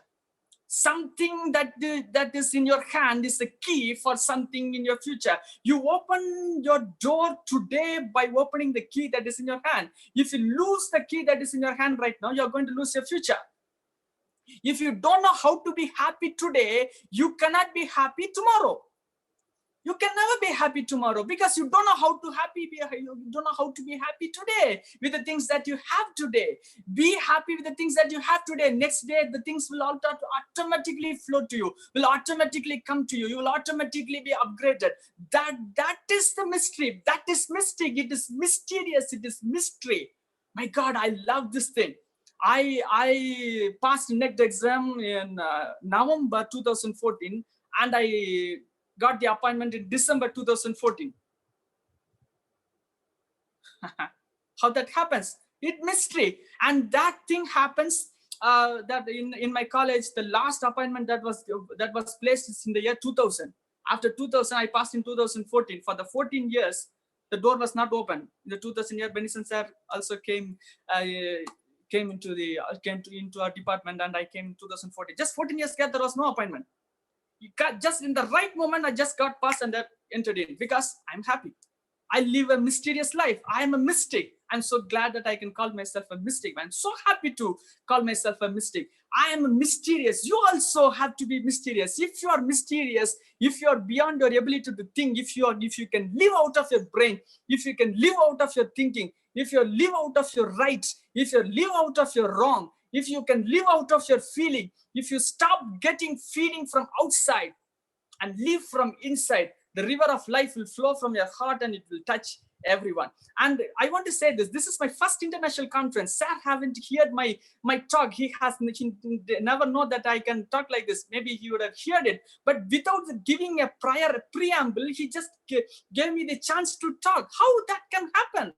Something that is in your hand is a key for something in your future. You open your door today by opening the key that is in your hand. If you lose the key that is in your hand right now, you're going to lose your future. If you don't know how to be happy today, you cannot be happy tomorrow. You can never be happy tomorrow because you don't know how to be happy today with the things that you have today. Be happy with the things that you have today. Next day, the things will automatically flow to you, will automatically come to you. You will automatically be upgraded. That is the mystery. That is mystic. It is mysterious. It is mystery. My God, I love this thing. I passed NET exam in November 2014, and I got the appointment in December 2014. How that happens? It's mystery. And that thing happens that in my college, the last appointment that was placed is in the year 2000. After 2000, I passed in 2014. For the 14 years, the door was not open. In the 2000 year, Benison sir also came into our department, and I came in 2014. Just 14 years ago, there was no appointment. just in the right moment, I just got past and that entered in because I'm happy. I live a mysterious life. I am a mystic. I'm so glad that I can call myself a mystic. I'm so happy to call myself a mystic. I am mysterious. You also have to be mysterious. If you are mysterious, if you are beyond your ability to think, if you can live out of your brain, if you can live out of your thinking, if you live out of your rights, if you live out of your wrong, if you can live out of your feeling, if you stop getting feeling from outside and live from inside, the river of life will flow from your heart and it will touch everyone. And I want to say this is my first international conference. Sir haven't heard my talk. He never know that I can talk like this. Maybe he would have heard it, but without giving a prior preamble, he just gave me the chance to talk. How that can happen?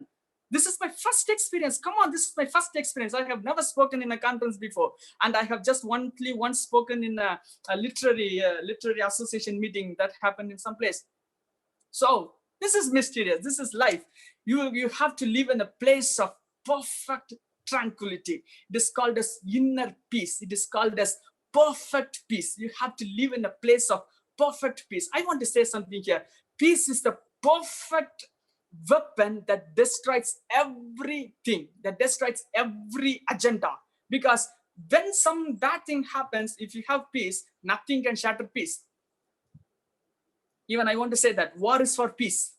This is my first experience. Come on, this is my first experience. I have never spoken in a conference before, and I have just once spoken in a literary association meeting that happened in some place. So this is mysterious. This is life. You have to live in a place of perfect tranquility. It is called as inner peace. It is called as perfect peace. You have to live in a place of perfect peace. I want to say something here. Peace is the perfect weapon that destroys everything, that destroys every agenda. Because when some bad thing happens, if you have peace, nothing can shatter peace. Even I want to say that war is for peace.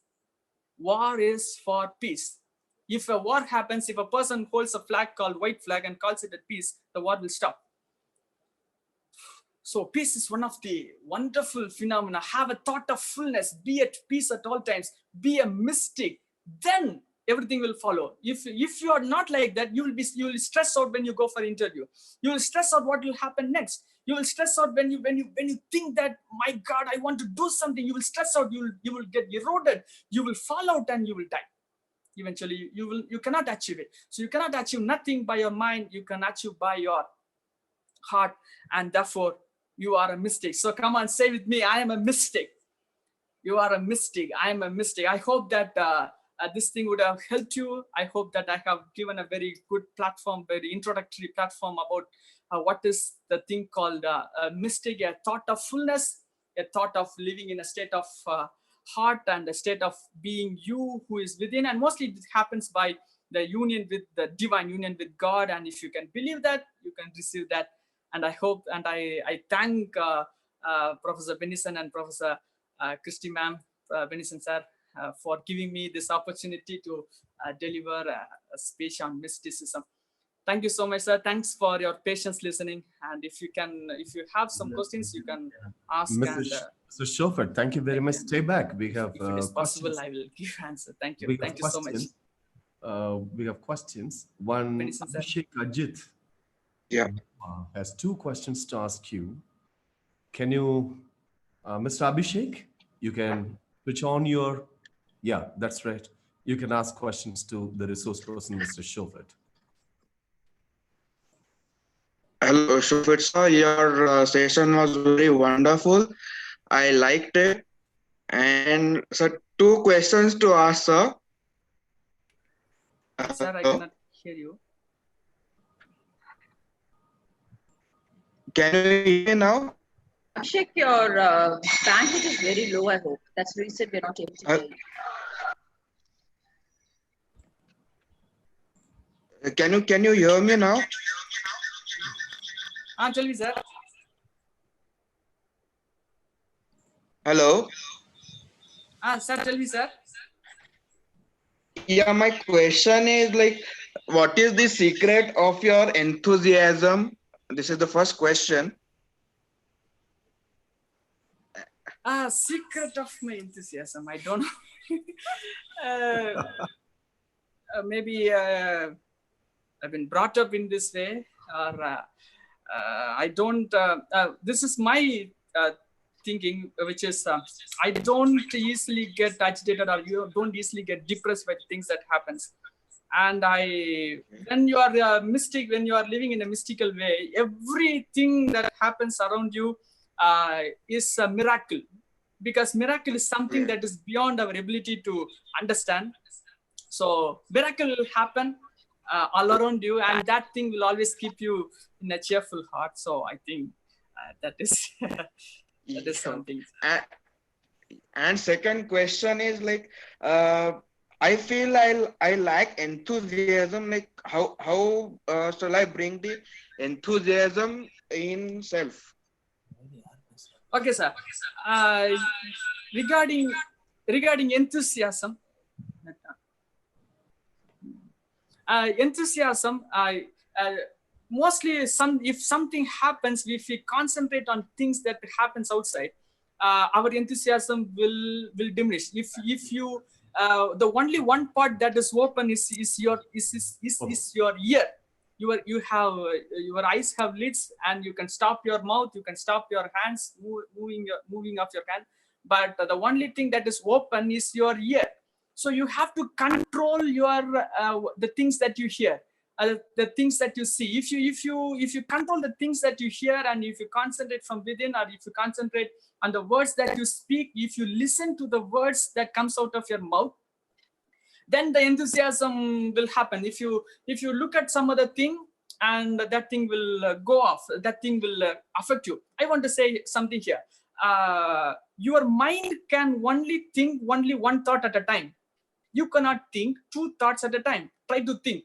War is for peace. If a war happens, if a person holds a flag called white flag and calls it a peace, the war will stop. So peace is one of the wonderful phenomena. Have a thought of fullness, be at peace at all times, be a mystic, then everything will follow. If you are not like that, you will stress out when you go for interview. You will stress out what will happen next. You will stress out when you think that, my God, I want to do something. You will stress out. You will get eroded. You will fall out and you will die. Eventually, you cannot achieve it. So you cannot achieve nothing by your mind. You can achieve by your heart, and therefore you are a mystic. So come on, say with me, I am a mystic. You are a mystic. I am a mystic. I hope that this thing would have helped you. I hope that I have given a very good platform, very introductory platform about what is the thing called a mystic, a thought of fullness, a thought of living in a state of heart and a state of being you who is within. And mostly it happens by the union with the divine, union with God. And if you can believe that, you can receive that. And I hope, and I thank Professor Benison and Professor Christy ma'am, Benison sir, for giving me this opportunity to deliver a speech on mysticism. Thank you so much, sir. Thanks for your patience listening. And if you have some questions, you can ask. Mr. Shofert, thank you very much. Stay back. We have if it is possible, questions. I will give answer. Thank you. Thank you so much. We have questions. One, Abhishek Ajit has two questions to ask you. Can you, Mr. Abhishek, you can switch on your, yeah, that's right. You can ask questions to the resource person, Mr. Shofert. Hello, Shofet sir. Your session was very wonderful. I liked it. And sir, two questions to ask, sir. Sir, I cannot hear you. Can you hear me now? Abhishek, your bandwidth is very low, I hope. That's the reason we're not able to hear you. Can you hear me now? Tell me, sir. Hello? Sir, tell me, sir. Yeah, my question is like, what is the secret of your enthusiasm? This is the first question. Secret of my enthusiasm. I don't know. Maybe I've been brought up in this way, or I don't. This is my thinking, which is I don't easily get agitated, or you don't easily get depressed by things that happens. And when you are a mystic, when you are living in a mystical way, everything that happens around you is a miracle, because miracle is something that is beyond our ability to understand. So miracle will happen all around you, and that thing will always keep you in a cheerful heart. So I think that is That is something. And second question is like, I feel I lack enthusiasm. Like how shall I bring the enthusiasm in self? Okay, sir. Uh, regarding enthusiasm, enthusiasm. Mostly, if something happens, if we concentrate on things that happens outside, our enthusiasm will diminish. If you the only one part that is open is your ear. You have your eyes have lids, and you can stop your mouth, you can stop your hands moving of your hand, but the only thing that is open is your ear. So you have to control your the things that you hear, the things that you see. If you control the things that you hear, and if you concentrate from within, or if you concentrate on the words that you speak, if you listen to the words that comes out of your mouth, then the enthusiasm will happen. If you look at some other thing, and that thing will go off, that thing will affect you. I want to say something here. Your mind can only think only one thought at a time. You cannot think two thoughts at a time. Try to think.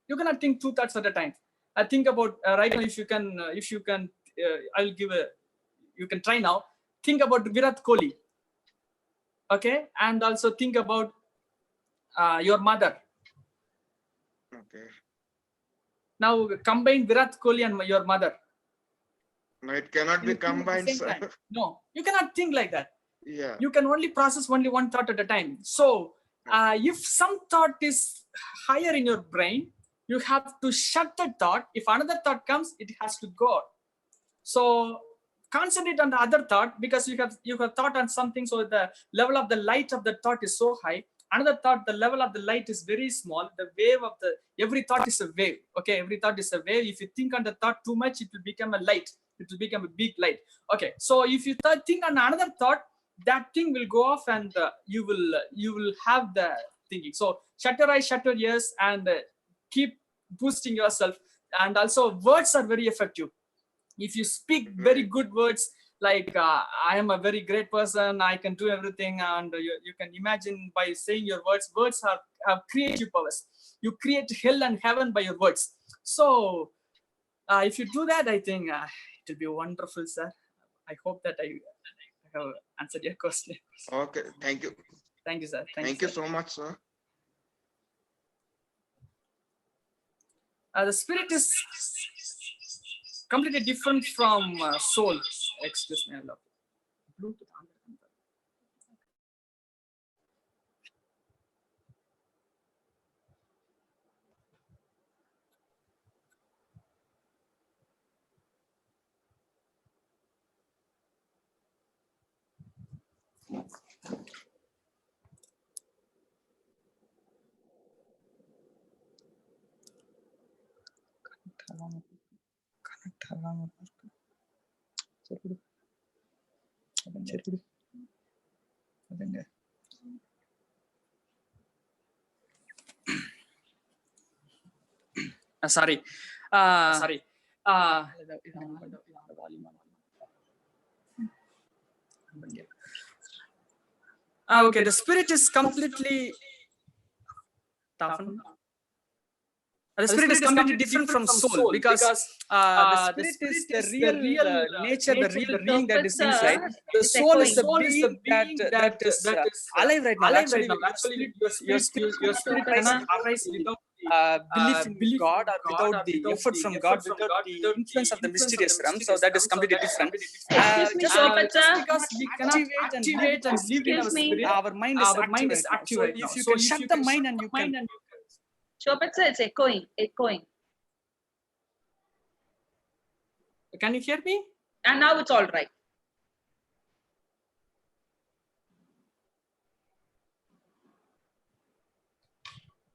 You cannot think two thoughts at a time. I think about right now. If you can, I'll give a. You can try now. Think about Virat Kohli. Okay, and also think about your mother. Okay. Now combine Virat Kohli and your mother. No, it cannot be You think at the combined, same sir. time. No, you cannot think like that. Yeah. You can only process only one thought at a time. So if some thought is higher in your brain, you have to shut the thought. If another thought comes, it has to go out. So concentrate on the other thought, because you have thought on something. So the level of the light of the thought is so high. Another thought, the level of the light is very small. The wave of every thought is a wave. Okay, every thought is a wave. If you think on the thought too much, it will become a light. It will become a big light. Okay, so if you think on another thought, that thing will go off, and you will have the thinking. So shut your eyes, shut your ears, and keep boosting yourself. And also, words are very effective. If you speak very good words, like I am a very great person, I can do everything, and you can imagine by saying your words have creative powers. You create hell and heaven by your words. So if you do that, I think it will be wonderful, sir. I hope that I have answered your question. Okay. Thank you. Thank you, sir. Thank you so much, sir. The spirit is completely different from soul. Excuse me, I love Bluetooth. Sorry. Okay, the spirit is completely toughened. The spirit is completely different from soul, because the spirit is the real nature, the real being that is inside. The soul is the being that is alive right now. Actually, your spirit cannot arise without belief in God, or without the effort from God, without the influence of the mysterious realm. So that is completely different. Excuse me, Shobhata. Because we cannot activate and live in our Excuse me. spirit, our mind is active right now. So if you can shut the mind, and you can. Shobhata, it's echoing. Can you hear me? And now it's all right.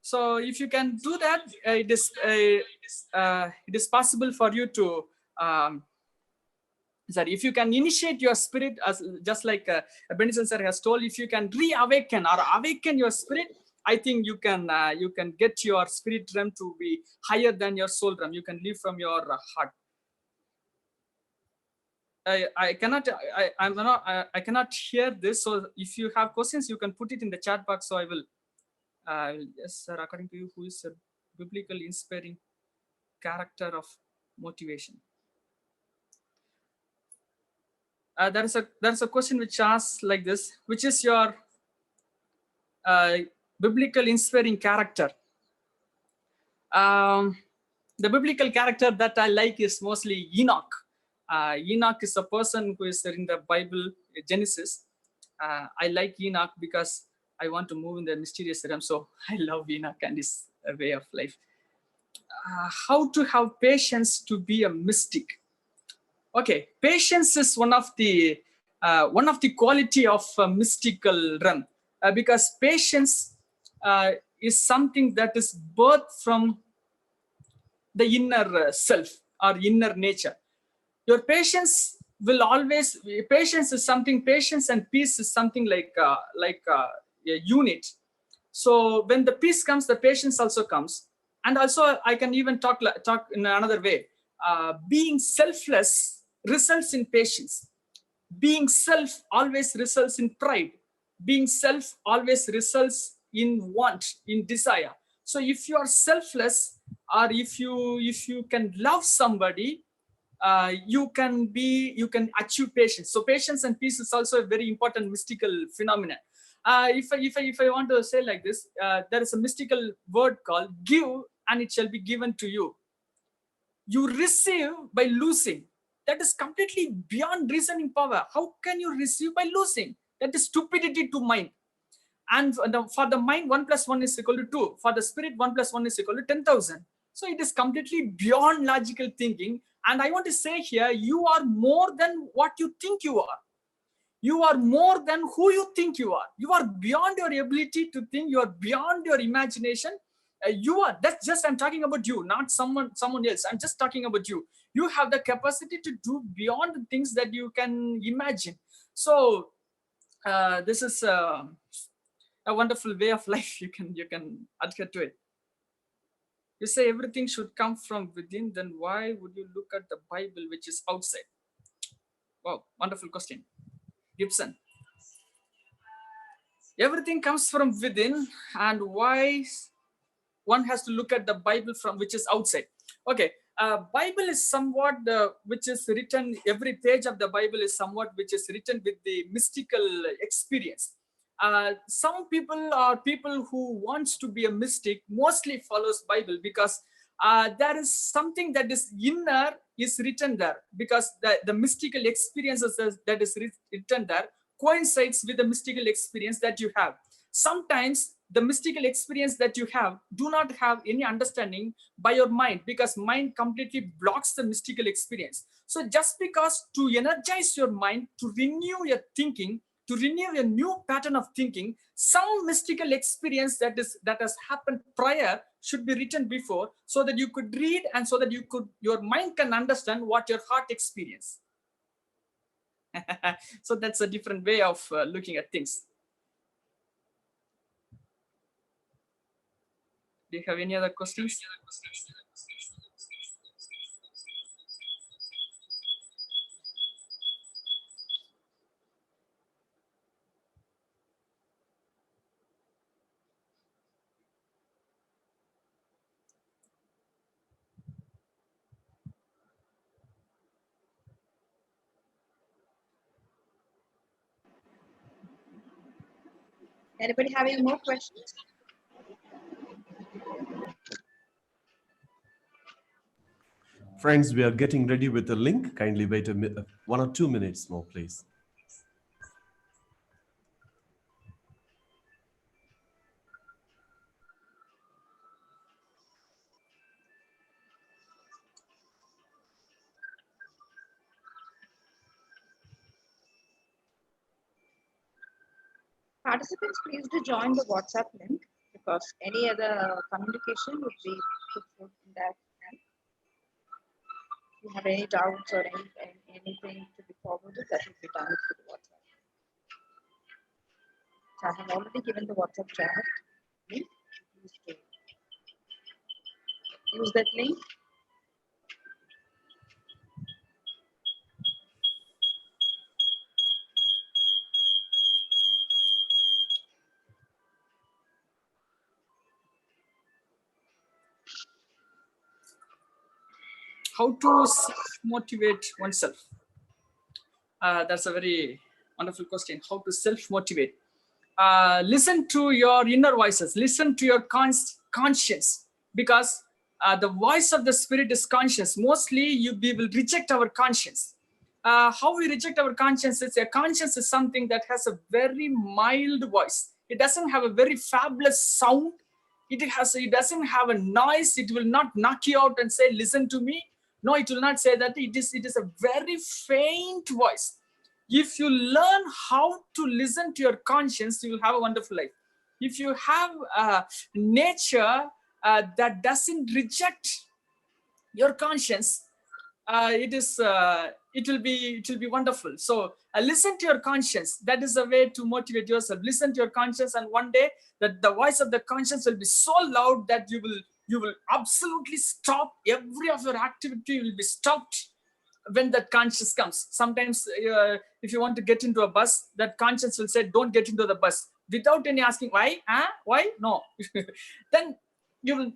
So if you can do that, it is possible for you to if you can initiate your spirit, as just like Benison sir has told, if you can reawaken or awaken your spirit, I think you can get your spirit realm to be higher than your soul realm. You can live from your heart. I cannot I'm not I cannot hear this. So if you have questions, you can put it in the chat box. So I will. Yes, sir. According to you, who is a biblical inspiring character of motivation? There's a question which asks like this: which is your biblical inspiring character? The biblical character that I like is mostly Enoch. Enoch is a person who is in the Bible, Genesis. I like Enoch because I want to move in the mysterious realm. So I love Enoch and his way of life. How to have patience to be a mystic? Okay, patience is one of the quality of a mystical realm, because patience is something that is birthed from the inner self or inner nature. Your patience will always, patience is something, patience and peace is something like a unit. So when the peace comes, the patience also comes. And also I can even talk in another way. Being selfless results in patience. Being self always results in pride. Being self always results in want, in desire. So if you are selfless, or if you can love somebody, you can achieve patience. So patience and peace is also a very important mystical phenomenon. If I want to say like this, there is a mystical word called give and it shall be given to you. You receive by losing. That is completely beyond reasoning power. How can you receive by losing? That is stupidity to mind. And for the mind, 1 plus 1 is equal to 2. For the spirit, 1 plus 1 is equal to 10,000. So it is completely beyond logical thinking. And I want to say here, you are more than what you think you are. You are more than who you think you are. You are beyond your ability to think. You are beyond your imagination. You are, that's just, I'm talking about you, not someone else. I'm just talking about you. You have the capacity to do beyond the things that you can imagine. So this is a wonderful way of life. You can adhere to it. You say everything should come from within, then why would you look at the Bible which is outside? Wow, wonderful question, Gibson. Everything comes from within, and why one has to look at the Bible from which is outside? Okay, Bible is somewhat which is written, every page of the Bible is somewhat which is written with the mystical experience. Some people are people who wants to be a mystic mostly follows Bible, because there is something that is inner is written there, because the mystical experiences that is written there coincides with the mystical experience that you have. Sometimes the mystical experience that you have do not have any understanding by your mind, because mind completely blocks the mystical experience. So just because to energize your mind, to renew your thinking, to renew a new pattern of thinking, some mystical experience that has happened prior should be written before, so that you could read and so that your mind can understand what your heart experience. So that's a different way of looking at things. Do you have any other questions? Anybody have any more questions? Friends, we are getting ready with the link. Kindly wait 1 or 2 minutes more, please. Participants, please do join the WhatsApp link, because any other communication would be put through in that link. If you have any doubts or anything to be forwarded, that will be done through the WhatsApp. So I have already given the WhatsApp chat link. Please do use that link. how to self-motivate oneself. That's a very wonderful question. How to self-motivate? Listen to your inner voices. Listen to your conscience, because the voice of the spirit is conscience. Mostly, we will reject our conscience. How we reject our conscience is, a conscience is something that has a very mild voice. It doesn't have a very fabulous sound. It doesn't have a noise. It will not knock you out and say, listen to me. No, it will not say that. It is a very faint voice. If you learn how to listen to your conscience, you will have a wonderful life. If you have nature that doesn't reject your conscience, it will be wonderful. So listen to your conscience. That is a way to motivate yourself. Listen to your conscience, and one day that the voice of the conscience will be so loud that you will absolutely stop. Every of your activity will be stopped when that conscience comes. Sometimes if you want to get into a bus, that conscience will say, don't get into the bus, without any asking why. Why? No. Then you will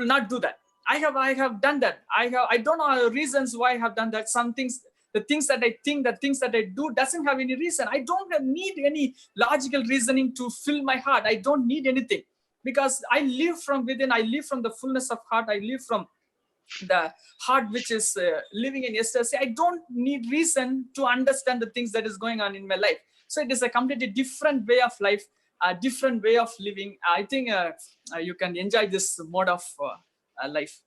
not do that. I have done that. I don't know reasons why I have done that. Some things, the things that I think, the things that I do doesn't have any reason. I don't need any logical reasoning to fill my heart. I don't need anything, because I live from within. I live from the fullness of heart. I live from the heart which is living in yesterday. I don't need reason to understand the things that is going on in my life. So it is a completely different way of life, a different way of living. I think you can enjoy this mode of life.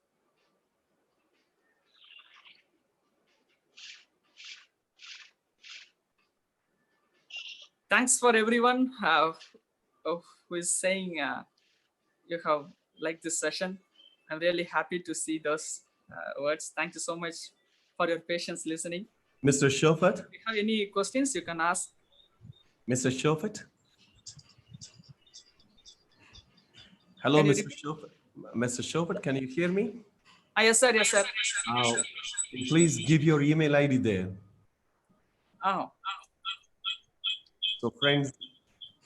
Thanks for everyone who is saying you have liked this session. I'm really happy to see those words. Thank you so much for your patience listening. Mr. Shofat? If you have any questions, you can ask. Mr. Shofat? Hello, Mr. Shofat. Mr. Shofat, can you hear me? Yes, sir. Yes, sir. Please give your email ID there. Oh. So friends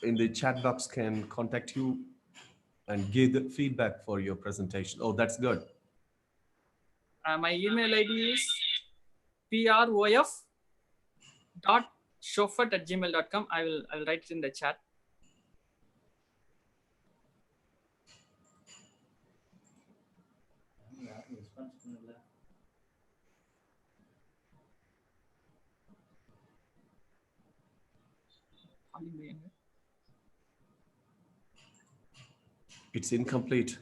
in the chat box can contact you and give the feedback for your presentation. Oh, that's good. My email ID is prof.shofat@gmail.com. I will write it in the chat. It's incomplete.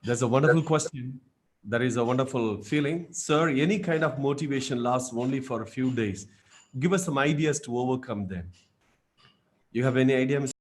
There's a wonderful question. There is a wonderful feeling. Sir, any kind of motivation lasts only for a few days. Give us some ideas to overcome them. You have any idea, Mr.